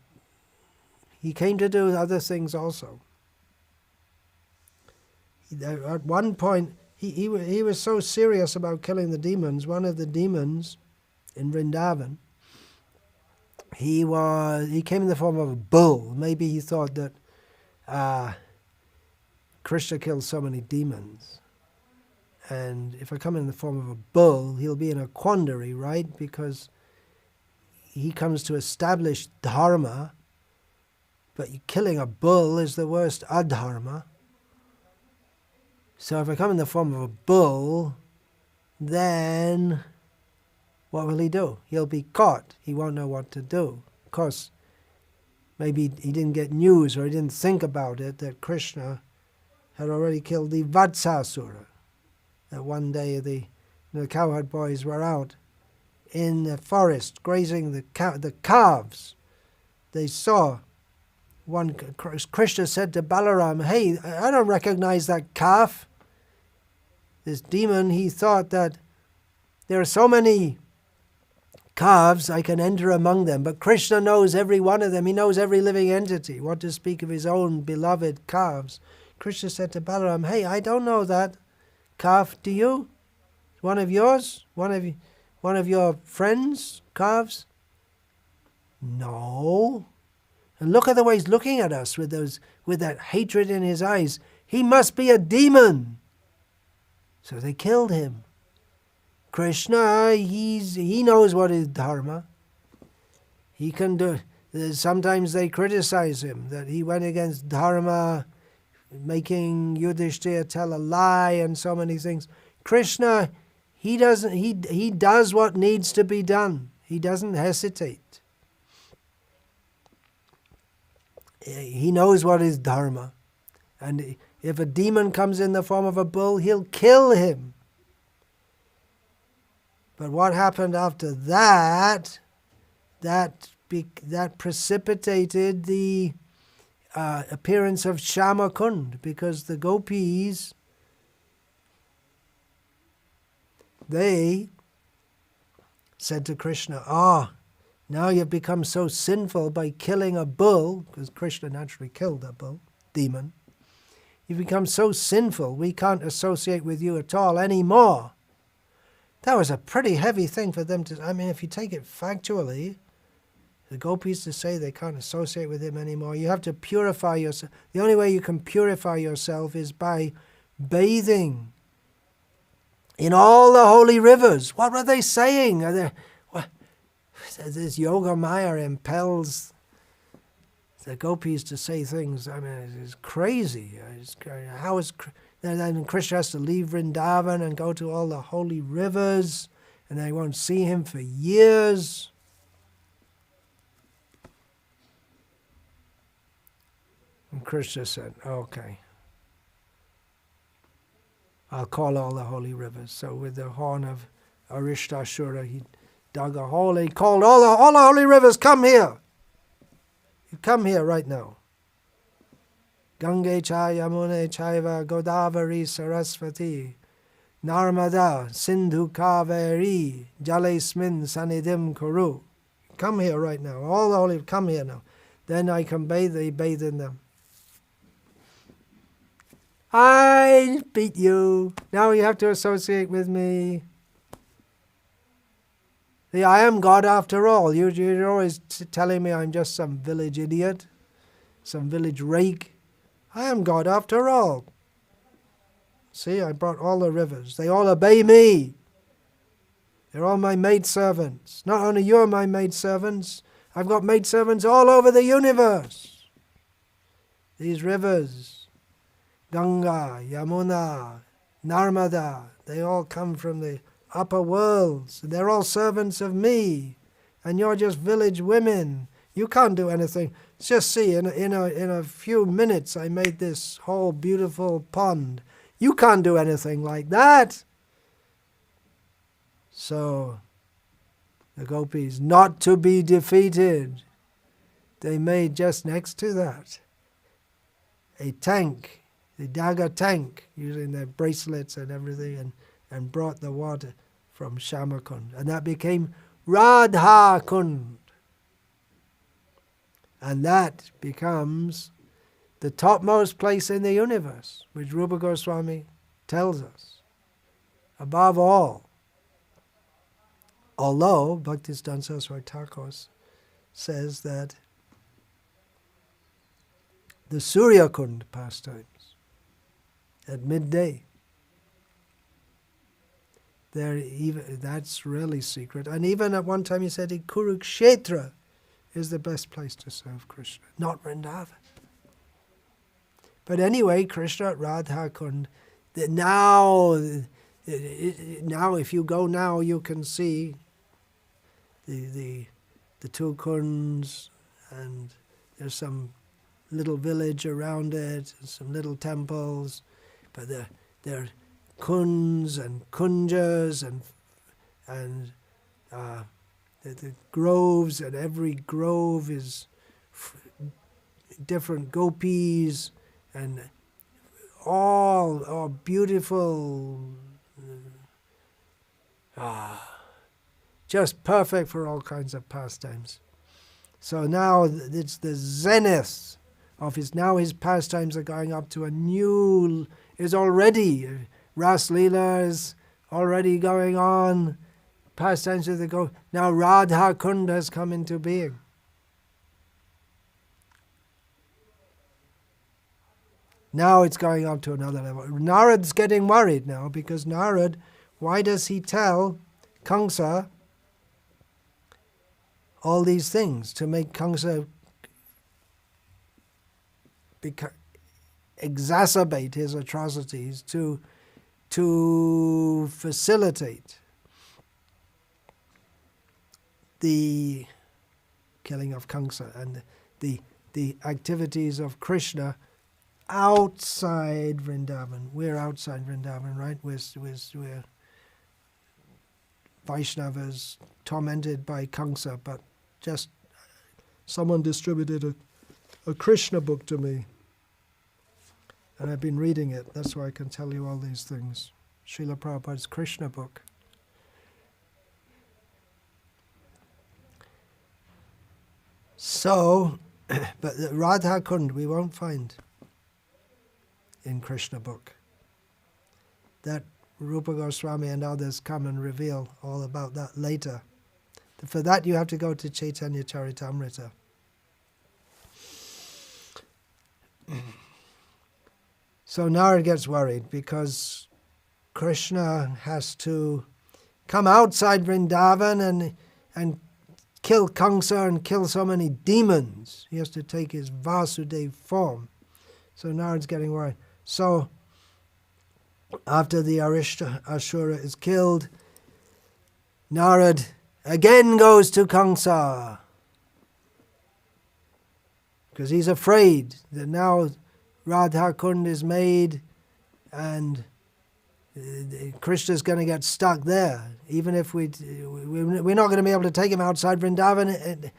he came to do other things also. At one point, he was so serious about killing the demons. One of the demons in Vrindavan, he came in the form of a bull. Maybe he thought that Krishna killed so many demons, and if I come in the form of a bull, he'll be in a quandary, right? Because he comes to establish dharma, but killing a bull is the worst adharma. So if I come in the form of a bull, then what will he do? He'll be caught. He won't know what to do. Of course, maybe he didn't get news, or he didn't think about it, that Krishna had already killed the Vatsasura. That one day the cowherd boys were out in the forest grazing the calves. They saw one. Krishna said to Balaram, "Hey, I don't recognize that calf." This demon, he thought that there are so many calves, I can enter among them. But Krishna knows every one of them. He knows every living entity. What to speak of his own beloved calves? Krishna said to Balaram, "Hey, I don't know that calf. Do you? One of yours? One of your friends' calves?" "No." And look at the way he's looking at us with that hatred in his eyes. He must be a demon. So they killed him. Krishna, he knows what is dharma. He can do. Sometimes they criticize him that he went against dharma, making Yudhishthira tell a lie and so many things. Krishna, he does what needs to be done. He doesn't hesitate. He knows what is dharma. And if a demon comes in the form of a bull, he'll kill him. But what happened after that, that precipitated the appearance of Shyamakund, because the gopis, they said to Krishna, now you've become so sinful by killing a bull, because Krishna naturally killed a bull, demon. You've become so sinful, we can't associate with you at all anymore. That was a pretty heavy thing for them to... I mean, if you take it factually, the gopis to say they can't associate with him anymore, you have to purify yourself. The only way you can purify yourself is by bathing in all the holy rivers. What were they saying? This Yoga Maya impels the gopis to say things. I mean, it's crazy. Then Krishna has to leave Vrindavan and go to all the holy rivers, and they won't see him for years. And Krishna said, okay, I'll call all the holy rivers. So with the horn of Arishtashura, he dug a hole, he called all the holy rivers, come here. You come here right now. Gange cha Yamune chaiva Godavari Sarasvati Narmada Sindhu Kaveri Jalesmin Sanidim Kuru. Come here right now. All the holy, come here now. Then I can bathe, they bathe in them. I beat you. Now you have to associate with me. See, I am God after all. You're always telling me I'm just some village idiot, some village rake. I am God after all. See, I brought all the rivers. They all obey me. They're all my maidservants. Not only you're my maidservants, I've got maidservants all over the universe. These rivers, Ganga, Yamuna, Narmada, they all come from the upper worlds. They're all servants of me. And you're just village women. You can't do anything. Just see, in a few minutes I made this whole beautiful pond. You can't do anything like that. So, the gopis, not to be defeated, they made just next to that a tank, the dagger tank, using their bracelets and everything, and brought the water from Shamakund. And that became Radha Kund. And that becomes the topmost place in the universe, which Rupa Goswami tells us, above all. Although Bhaktisiddhanta Saraswati Thakur says that the Surya Kund pastimes at midday, that's really secret. And even at one time he said Kurukshetra is the best place to serve Krishna, not Vrindavan. But anyway, Krishna at Radha Kund, now if you go now, you can see the two kunds, and there's some little village around it, and some little temples, but they're kunds and kunjas and the groves, and every grove is different gopis, and all beautiful, just perfect for all kinds of pastimes. So now it's the zenith of his pastimes are going up to a new, is already, Ras Leela is already going on, pastimes of the go. Now Radha Kund has come into being. Now it's going up to another level. Narad's getting worried now, because Narad, why does he tell Kamsa all these things? To make Kamsa exacerbate his atrocities, to facilitate the killing of Kamsa and the activities of Krishna outside Vrindavan. We're outside Vrindavan, right? We're Vaishnavas tormented by Kamsa, but just someone distributed a Krishna book to me, and I've been reading it. That's why I can tell you all these things. Srila Prabhupada's Krishna book. So, but the Radha Kund we won't find in Krishna book. That Rupa Goswami and others come and reveal all about that later. For that you have to go to Chaitanya Charitamrita. So Narad gets worried because Krishna has to come outside Vrindavan and kill Kamsa and kill so many demons. He has to take his Vasudev form. So Narad's getting worried. So after the Ashura is killed, Narad again goes to Kamsa, because he's afraid that now Radha Kund is made and Krishna's going to get stuck there. Even if we're not going to be able to take him outside Vrindavan,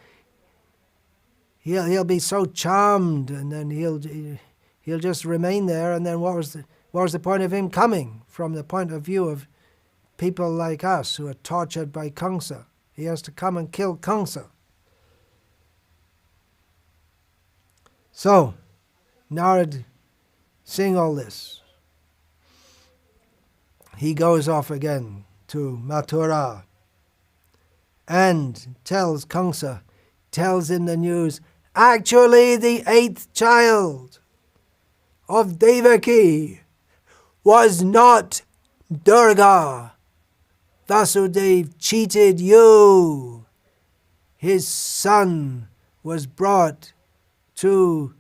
he'll be so charmed, and then he'll just remain there. And then what was the point of him coming from the point of view of people like us who are tortured by Kamsa? He has to come and kill Kamsa. So Narad, seeing all this, he goes off again to Mathura, and tells in the news, actually the 8th child of Devaki was not Durga. Vasudeva cheated you. His son was brought to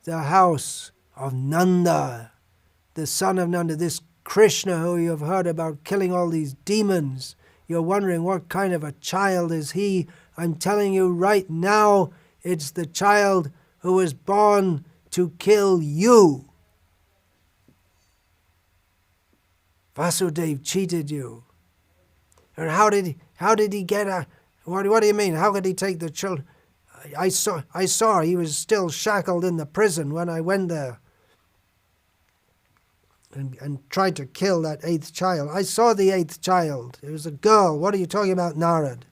the house of Nanda, the son of Nanda, this Krishna who you have heard about killing all these demons. You're wondering what kind of a child is he. I'm telling you right now, it's the child who was born to kill you. Vasudeva cheated you. And how did he get a... What do you mean? How could he take the children? I saw he was still shackled in the prison when I went there and tried to kill that 8th child. I saw the 8th child. It was a girl. What are you talking about, Narad?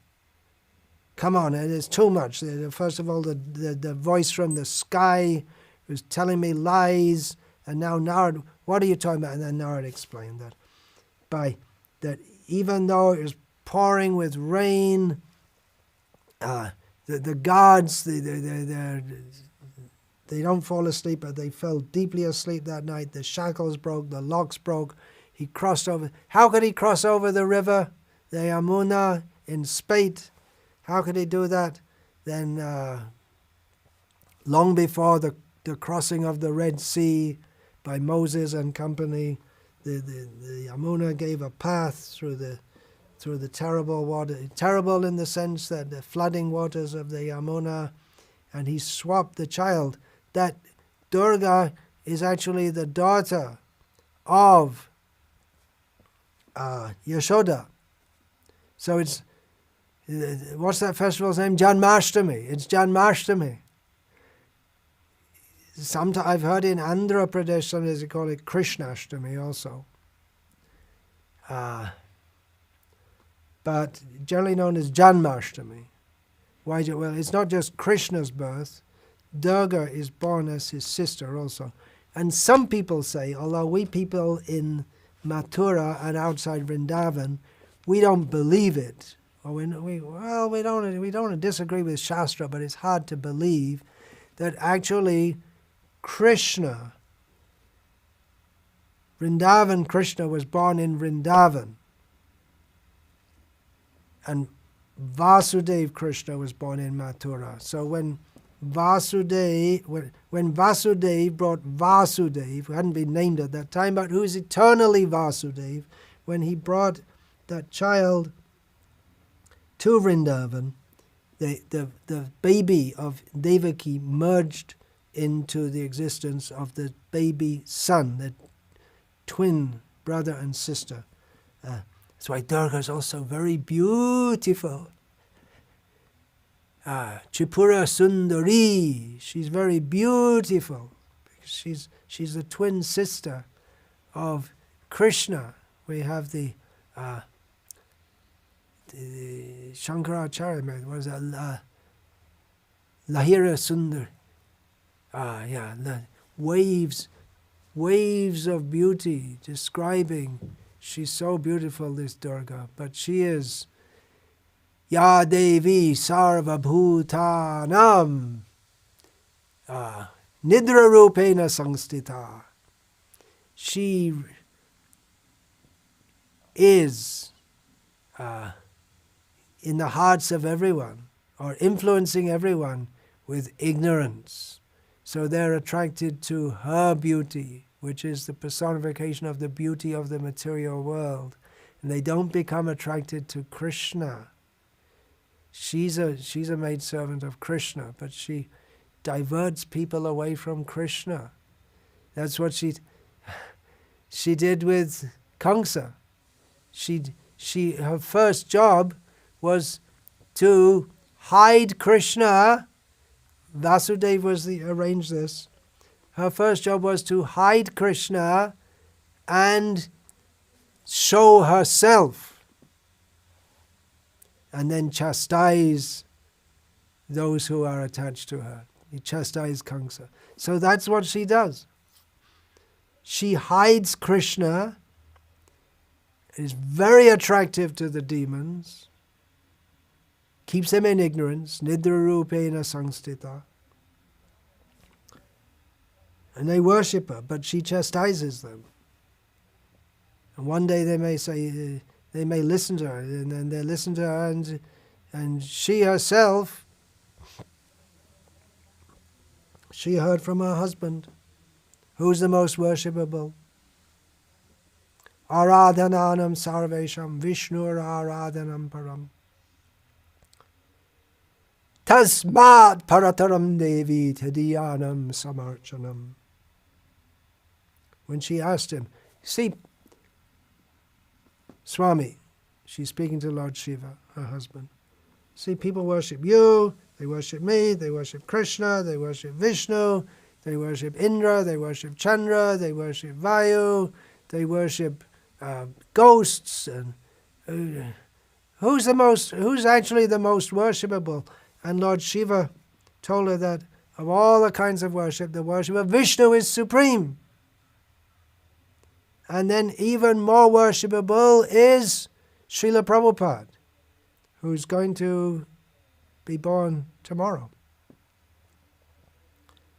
Come on, it is too much. First of all, the voice from the sky was telling me lies, and now Narad, what are you talking about? And then Narad explained that even though it was pouring with rain, the gods, they don't fall asleep, but they fell deeply asleep that night. The shackles broke, the locks broke. He crossed over. How could he cross over the river, the Yamuna, in spate? How could he do that? Then, long before the crossing of the Red Sea by Moses and company, the Yamuna gave a path through the terrible water, terrible in the sense that the flooding waters of the Yamuna, and he swapped the child. That Durga is actually the daughter of Yashoda. So it's, what's that festival's name? Janmastami. It's Janmastami. Sometimes I've heard in Andhra Pradesh, sometimes they call it Krishnashtami also. But generally known as Janmashtami. Why? Well, it's not just Krishna's birth. Durga is born as his sister also. And some people say, although we people in Mathura and outside Vrindavan, we don't believe it. Or we don't disagree with Shastra, but it's hard to believe that actually Krishna, Vrindavan Krishna was born in Vrindavan. And Vasudeva Krishna was born in Mathura. So when Vasudeva brought Vasudeva, who hadn't been named at that time, but who is eternally Vasudeva, when he brought that child to Vrindavan, the baby of Devaki merged into the existence of the baby son, the twin brother and sister. That's why Durga is also very beautiful. Tripura Sundari, she's very beautiful. Because she's the twin sister of Krishna. We have the Shankaracharya, what is that? Lahira Sundar. Waves of beauty describing. She's so beautiful, this Durga, but she is Ya Devi Sarva Bhutanam Nidra Rupena Samstita. She is in the hearts of everyone, or influencing everyone with ignorance. So they're attracted to her beauty, which is the personification of the beauty of the material world. And they don't become attracted to Krishna. She's a maidservant of Krishna, but she diverts people away from Krishna. That's what she did with Kamsa. Her first job was to hide Krishna. Vasudeva arranged this. Her first job was to hide Krishna and show herself, and then chastise those who are attached to her. He chastised Kamsa. So that's what she does. She hides Krishna. It is very attractive to the demons. keeps them in ignorance, nidra rupena samstita. And they worship her, but she chastises them. And one day they may say, they may listen to her, and then they listen to her, and she herself, she heard from her husband, who's the most worshipable. Aradhananam sarvesham Vishnur aradhanam param. Tasmat parataram devi tadiyanam samarchanam. When she asked him, see, Swami, she's speaking to Lord Shiva, her husband. See, people worship you, they worship me, they worship Krishna, they worship Vishnu, they worship Indra, they worship Chandra, they worship Vayu, they worship ghosts. And who's actually the most worshipable? And Lord Shiva told her that of all the kinds of worship, the worship of Vishnu is supreme. And then even more worshipable is Srila Prabhupada, who's going to be born tomorrow.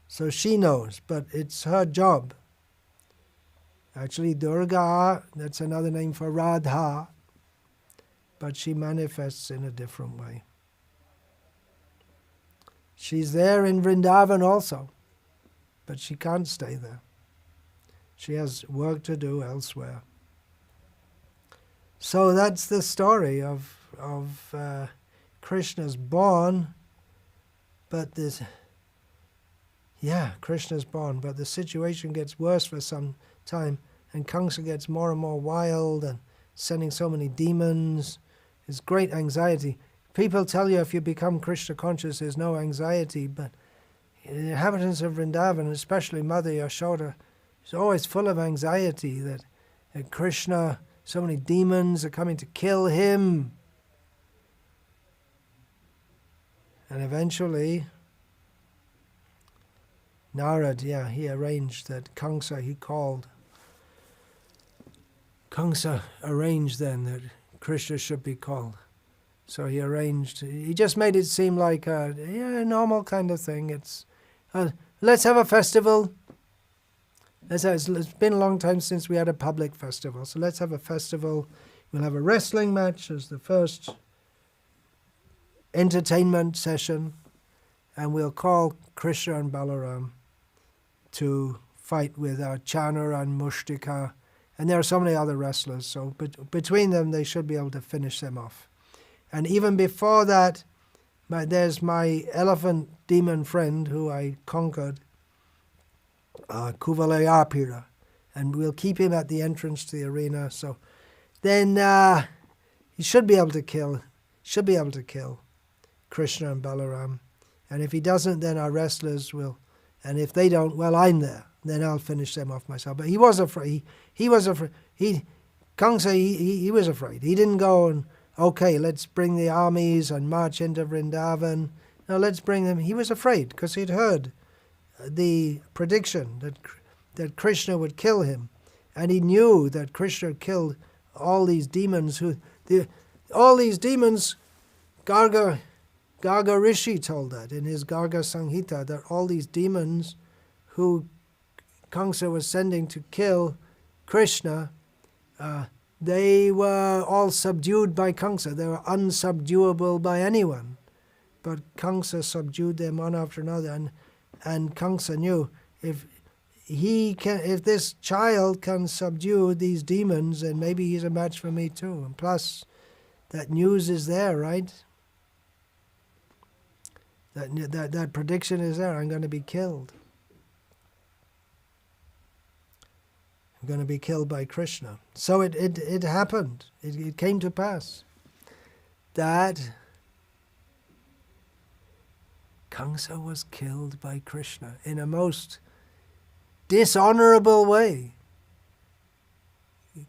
So she knows, but it's her job. Actually, Durga, that's another name for Radha, but she manifests in a different way. She's there in Vrindavan also, but she can't stay there. She has work to do elsewhere. So that's the story of Krishna's born, but Krishna's born, but the situation gets worse for some time, and Kamsa gets more and more wild and sending so many demons. It's great anxiety. People tell you if you become Krishna conscious, there's no anxiety, but the inhabitants of Vrindavan, especially Mother Yashoda, is always full of anxiety that Krishna, so many demons are coming to kill him. And eventually, Narad, he arranged that Kamsa arranged then that Krishna should be called. So he just made it seem like a normal kind of thing. It's, let's have a festival. It's been a long time since we had a public festival, so let's have a festival. We'll have a wrestling match as the first entertainment session, and we'll call Krishna and Balaram to fight with Chana and Mushtika, and there are so many other wrestlers, so between them they should be able to finish them off. And even before that, there's my elephant demon friend who I conquered, Kuvalayapira, and we'll keep him at the entrance to the arena. So then he should be able to kill Krishna and Balaram. And if he doesn't, then our wrestlers will. And if they don't, well, I'm there. Then I'll finish them off myself. But he was afraid. He was afraid. Kamsa, he was afraid. He didn't go and, okay, let's bring the armies and march into Vrindavan. No, let's bring them. He was afraid because he'd heard the prediction that Krishna would kill him, and he knew that Krishna killed all these demons. Garga Rishi told that in his Garga Samhita, that all these demons who Kamsa was sending to kill Krishna, they were all subdued by Kamsa. They were unsubduable by anyone, but Kamsa subdued them one after another. And Kamsa knew if this child can subdue these demons, then maybe he's a match for me too. And plus, that news is there, right? That prediction is there. I'm going to be killed. I'm going to be killed by Krishna. So it happened. It came to pass that Kamsa was killed by Krishna in a most dishonorable way.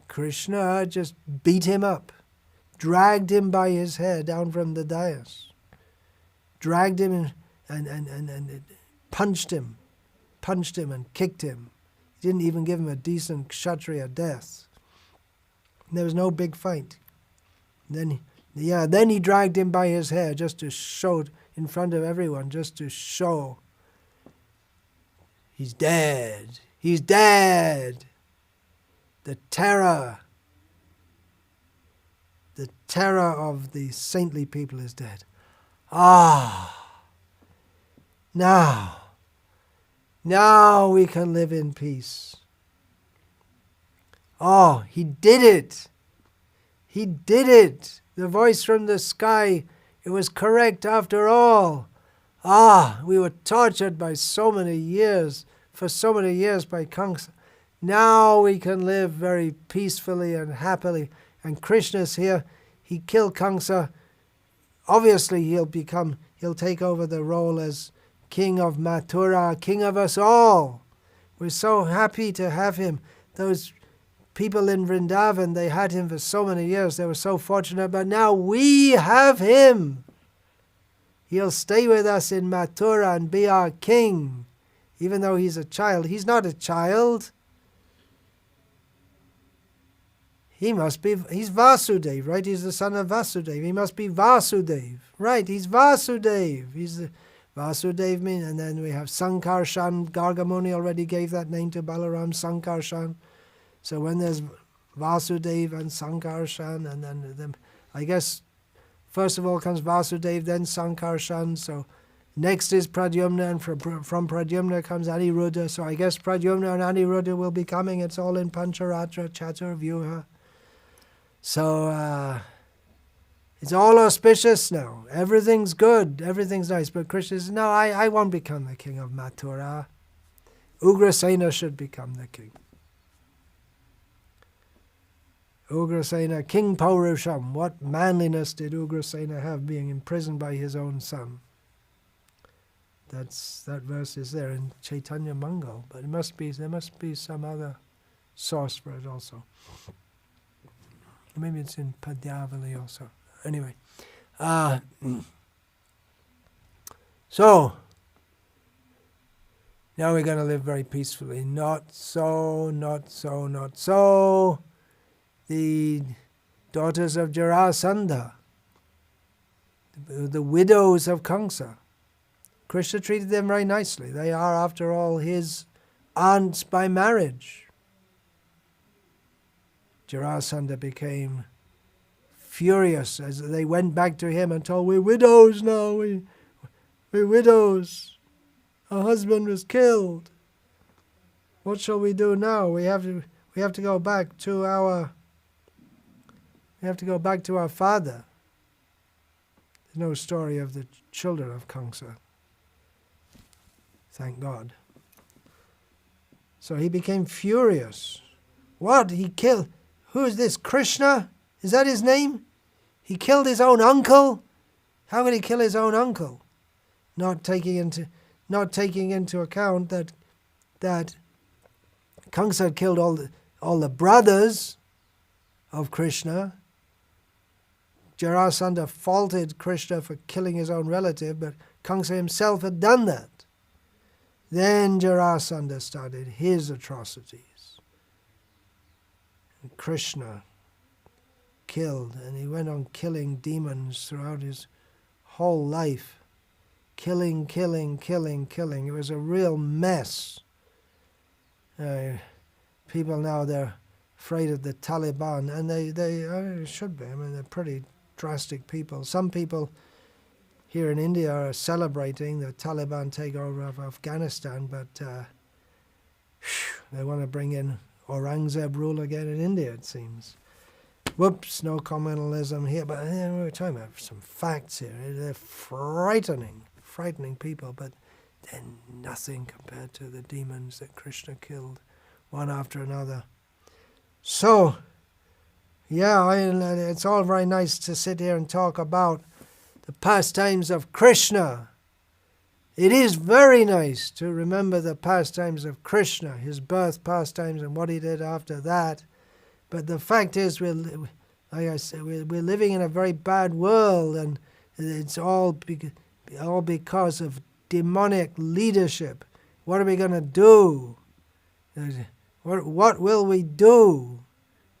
Krishna just beat him up, dragged him by his hair down from the dais, dragged him and punched him and kicked him. He didn't even give him a decent Kshatriya death. There was no big fight. Then Yeah, then he dragged him by his hair just to show in front of everyone, just to show he's dead. He's dead. The terror of the saintly people is dead. Now we can live in peace. Oh, he did it. He did it. The voice from the sky, it was correct after all. We were tortured by so many years, for so many years by Kamsa. Now we can live very peacefully and happily. And Krishna's here. He killed Kamsa. Obviously he'll take over the role as king of Mathura, king of us all. We're so happy to have him. Those people in Vrindavan, they had him for so many years. They were so fortunate, but now we have him. He'll stay with us in Mathura and be our king, even though he's a child. He's not a child. He's Vasudev, right? He's the son of Vasudev. He must be Vasudev. Right, he's Vasudev. He's the Vasudev mean, and then we have Sankarshan. Gargamuni already gave that name to Balaram, Sankarshan. So when there's Vasudev and Sankarshan, and then I guess first of all comes Vasudev, then Sankarshan. So next is Pradyumna, and from Pradyumna comes Aniruddha. So I guess Pradyumna and Aniruddha will be coming. It's all in Pancharatra, Chaturvyuha. So it's all auspicious now. Everything's good. Everything's nice. But Krishna says, no, I won't become the king of Mathura. Ugrasena should become the king. Ugrasena, King Paurusham. What manliness did Ugrasena have being imprisoned by his own son? That verse is there in Chaitanya Mangal, but there must be some other source for it also. Maybe it's in Padyavali also. Anyway, so now we're going to live very peacefully. Not so. The daughters of Jarasandha, the widows of Kamsa, Krishna treated them very nicely. They are, after all, his aunts by marriage. Jarasandha became furious as they went back to him and told, we're widows now, we're widows. Our husband was killed. What shall we do now? We have to go back to our father. There's no story of the children of Kamsa. Thank God. So he became furious. What? He killed? Who is this? Krishna? Is that his name? He killed his own uncle? How could he kill his own uncle? Not taking into account that Kamsa had killed all the brothers of Krishna. Jarasandha faulted Krishna for killing his own relative, but Kamsa himself had done that. Then Jarasandha started his atrocities. And Krishna killed, and he went on killing demons throughout his whole life. Killing. It was a real mess. People now, they're afraid of the Taliban, and they should be. I mean, they're pretty drastic people. Some people here in India are celebrating the Taliban takeover of Afghanistan, but they want to bring in Aurangzeb rule again in India, it seems. Whoops, no communalism here, but we're talking about some facts here. They're frightening people, but they're nothing compared to the demons that Krishna killed, one after another. So, yeah, it's all very nice to sit here and talk about the pastimes of Krishna. It is very nice to remember the pastimes of Krishna, his birth pastimes and what he did after that. But the fact is, like I said, we're living in a very bad world, and it's all because of demonic leadership. What are we going to do? What will we do?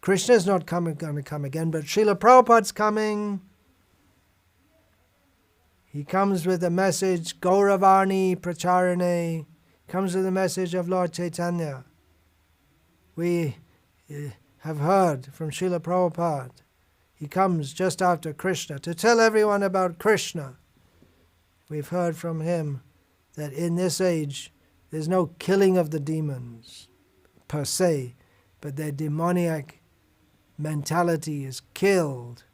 Krishna's not going to come again, but Srila Prabhupada's coming. He comes with the message, Gauravarni Pracharane, comes with the message of Lord Chaitanya. We have heard from Srila Prabhupada. He comes just after Krishna to tell everyone about Krishna. We've heard from him that in this age there's no killing of the demons per se, but their demoniac mentality is killed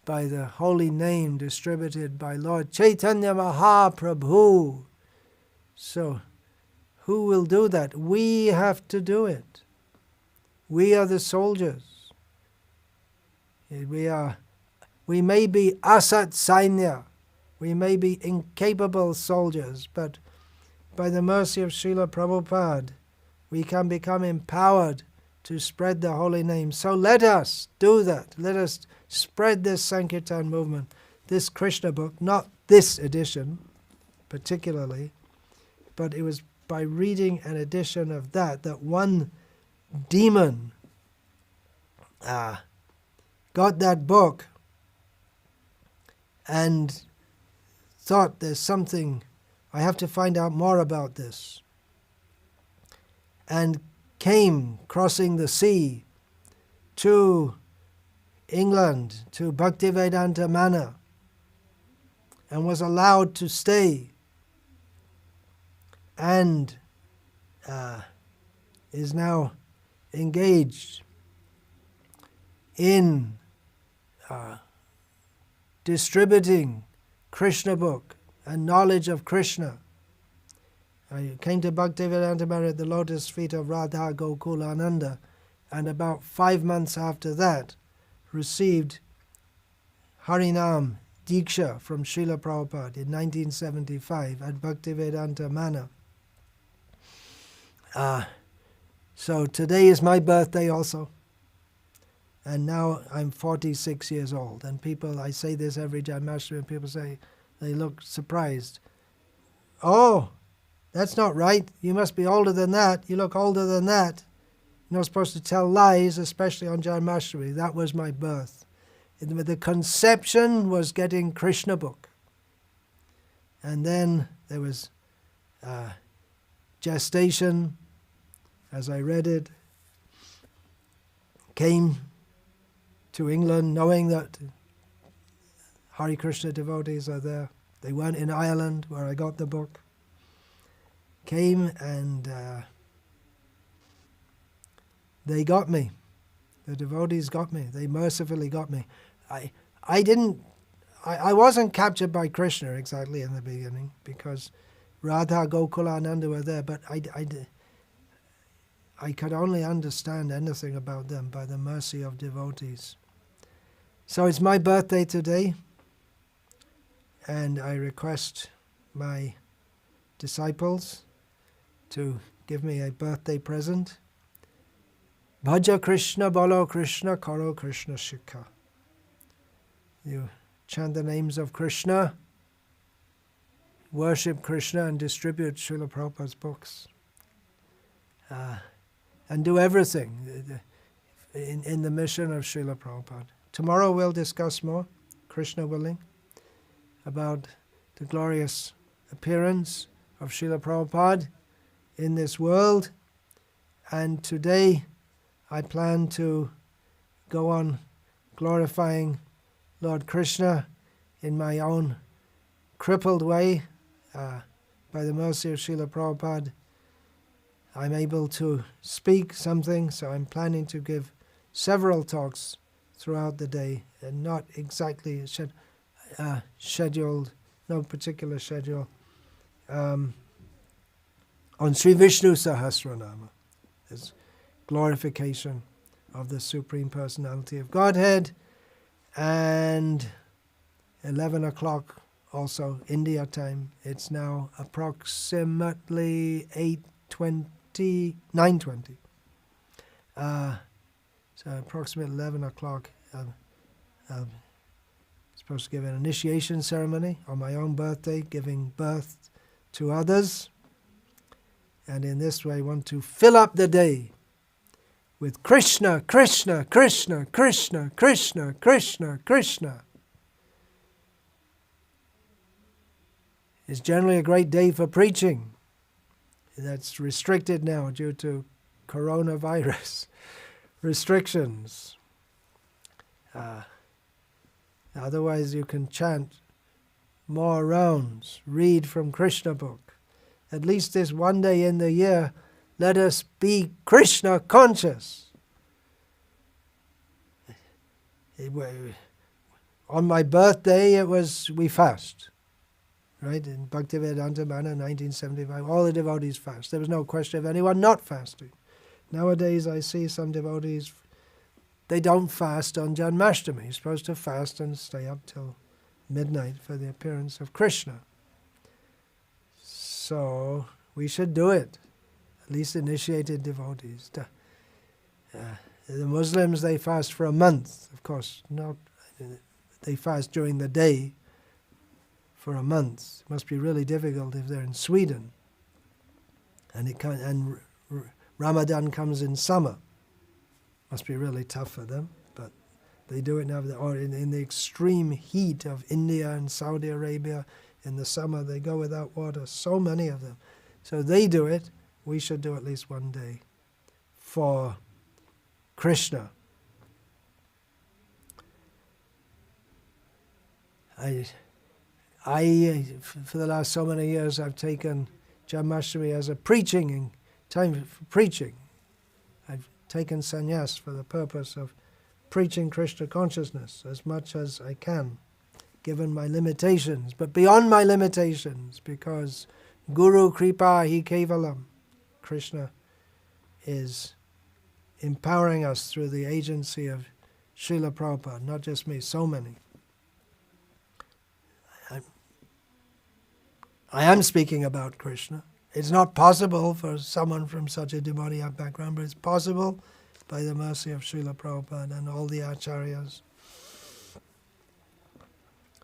by the holy name distributed by Lord Chaitanya Mahaprabhu. So, who will do that? We have to do it. We are the soldiers. We may be asat sainya, we may be incapable soldiers, but by the mercy of Srila Prabhupada, we can become empowered to spread the holy name. So let us do that. Let us spread this Sankirtan movement, this Krishna book, not this edition particularly, but it was by reading an edition of that one demon got that book and thought, there's something, I have to find out more about this. And came crossing the sea to England, to Bhaktivedanta Manor, and was allowed to stay, and is now engaged in distributing Krishna book and knowledge of Krishna. I came to Bhaktivedanta Manor at the lotus feet of Radha Gokulananda, and about 5 months after that received Harinam Diksha from Srila Prabhupada in 1975 at Bhaktivedanta Manor. So today is my birthday also, and now I'm 46 years old. And people, I say this every Janmastami, and people say, they look surprised. Oh, that's not right. You must be older than that. You look older than that. You're not supposed to tell lies, especially on Janmastami. That was my birth. The conception was getting Krishna book. And then there was gestation, as I read it, came to England knowing that Hare Krishna devotees are there. They weren't in Ireland, where I got the book. Came and they got me. The devotees got me. They mercifully got me. I wasn't captured by Krishna exactly in the beginning, because Radha Gokulananda were there, but I could only understand anything about them by the mercy of devotees. So it's my birthday today, and I request my disciples to give me a birthday present. Bhaja Krishna, Bolo Krishna, Karo Krishna Shikha. You chant the names of Krishna, worship Krishna, and distribute Srila Prabhupada's books. And do everything in the mission of Srila Prabhupada. Tomorrow we'll discuss more, Krishna willing, about the glorious appearance of Srila Prabhupada in this world. And today I plan to go on glorifying Lord Krishna in my own crippled way. By the mercy of Srila Prabhupada, I'm able to speak something, so I'm planning to give several talks throughout the day, and not exactly scheduled, no particular schedule, on Sri Vishnu Sahasranama, this glorification of the Supreme Personality of Godhead, and 11 o'clock also India time. It's now approximately 9:20. So approximately 11 o'clock, I'm supposed to give an initiation ceremony on my own birthday, giving birth to others. And in this way, I want to fill up the day with Krishna, Krishna, Krishna, Krishna, Krishna, Krishna, Krishna. is generally a great day for preaching. That's restricted now due to coronavirus restrictions. Otherwise you can chant more rounds, read from Krishna book. At least this one day in the year, let us be Krishna conscious. On my birthday, we fast. Right? In Bhaktivedanta Mana 1975, all the devotees fast. There was no question of anyone not fasting. Nowadays I see some devotees, they don't fast on Janmastami. You're supposed to fast and stay up till midnight for the appearance of Krishna. So we should do it, at least initiated devotees. The Muslims, they fast for a month, of course. They fast during the day for a month. It must be really difficult if they're in Sweden. And Ramadan comes in summer. Must be really tough for them, but they do it now. Or in the extreme heat of India and Saudi Arabia, in the summer they go without water, so many of them. So they do it, we should do at least one day for Krishna. For the last so many years, I've taken Janmashtami as a preaching time for preaching. I've taken sannyas for the purpose of preaching Krishna consciousness as much as I can, given my limitations, but beyond my limitations, because Guru Kripa Hi Kevalam, Krishna is empowering us through the agency of Srila Prabhupada, not just me, so many. I am speaking about Krishna. It's not possible for someone from such a demoniac background, but it's possible by the mercy of Srila Prabhupada and all the acharyas.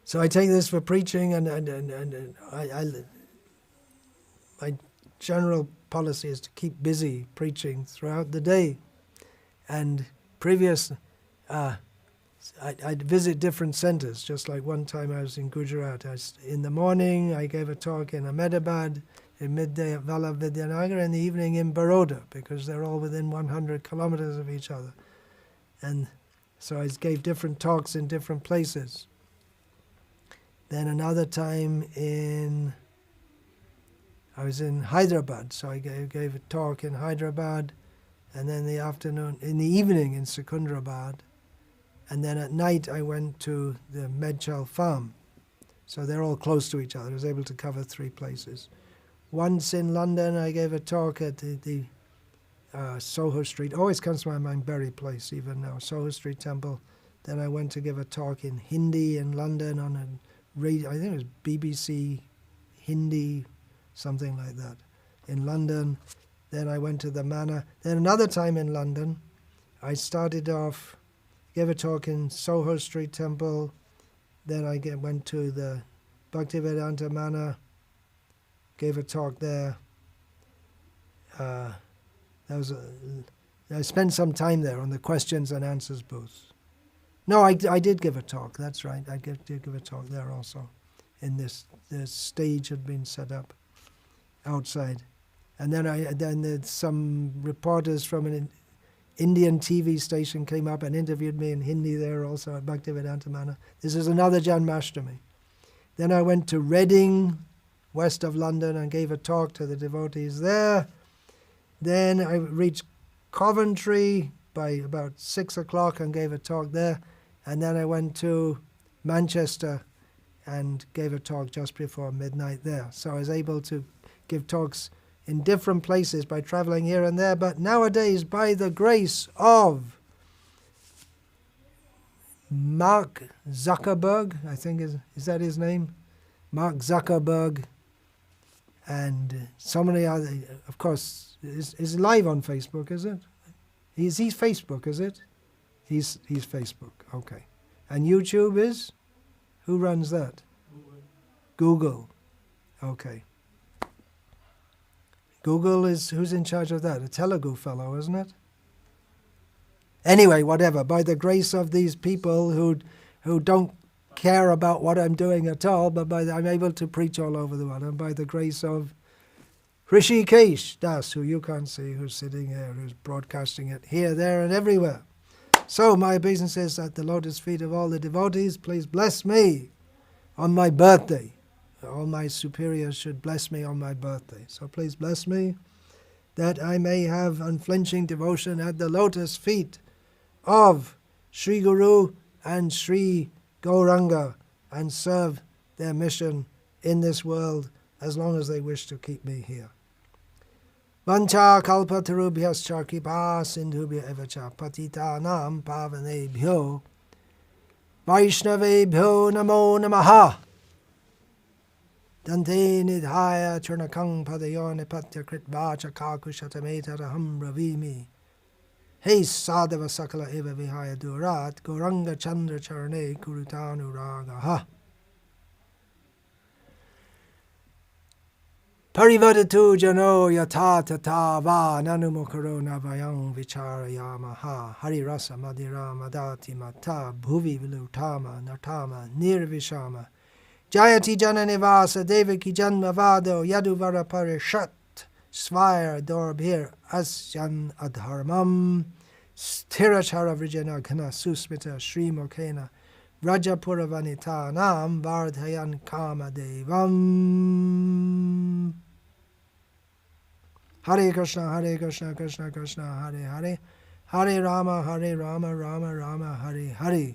So I take this for preaching, and my general policy is to keep busy preaching throughout the day. And I'd visit different centers, just like one time I was in Gujarat. In the morning, I gave a talk in Ahmedabad, in midday at Vallabh Vidyanagar, in the evening in Baroda, because they're all within 100 kilometers of each other. And so I gave different talks in different places. Then another time I was in Hyderabad, so I gave a talk in Hyderabad, and then in the evening in Secunderabad. And then at night I went to the Medchal farm. So they're all close to each other. I was able to cover 3 places. Once in London I gave a talk at the Soho Street. Always comes to my mind Bury Place even now, Soho Street Temple. Then I went to give a talk in Hindi in London on a radio, I think it was BBC Hindi, something like that, in London. Then I went to the Manor. Then another time in London, I started off, gave a talk in Soho Street Temple, then I went to the Bhaktivedanta Manor, gave a talk there. I spent some time there on the questions and answers booth. No, I did give a talk, that's right, I did give a talk there also. The stage had been set up outside. And then some reporters from an Indian TV station came up and interviewed me in Hindi there also at Bhaktivedanta Manor. This is another Janmashtami. Then I went to Reading, west of London, and gave a talk to the devotees there. Then I reached Coventry by about 6 o'clock and gave a talk there. And then I went to Manchester and gave a talk just before midnight there. So I was able to give talks in different places by traveling here and there, but nowadays, by the grace of Mark Zuckerberg, I think is that his name? Mark Zuckerberg, and so many other, of course, is live on Facebook, is it? He's Facebook, is it? He's Facebook, okay. And YouTube is? Who runs that? Google, okay. Google is, who's in charge of that? A Telugu fellow, isn't it? Anyway, whatever, by the grace of these people who don't care about what I'm doing at all, but I'm able to preach all over the world. And by the grace of Rishikesh Das, who you can't see, who's sitting here, who's broadcasting it here, there, and everywhere. So my obeisance is at the lotus feet of all the devotees. Please bless me on my birthday. All my superiors should bless me on my birthday. So please bless me that I may have unflinching devotion at the lotus feet of Sri Guru and Sri Gauranga and serve their mission in this world as long as they wish to keep me here. Vancha kalpatarubhyascha kripa sindhubhya evacha patitanam pavanebhyo Vaishnavebhyo namo namaha Dante nidhaya churnakang padayo nipatya kritvacha kakushatameta ravimi Hey sadhava sakala eva vihaya durat Gauranga chandra charane kurutanu ragaha Parivadatu jano yata tata va nanumukaro navayang vicharayamaha Hari rasa madira madati mata bhuvi vilutama natama nirvishama Jayati jana nivasa devaki janma vado yaduvara parishat Svayar dorbhir asyan adharmam Sthirachara vrijana ghana susmita shri mokena Rajapura vanita nam vardhayan kama devam Hare Krishna, Krishna Krishna, Hare Hare Hare Rama, Rama Rama, Hare Hare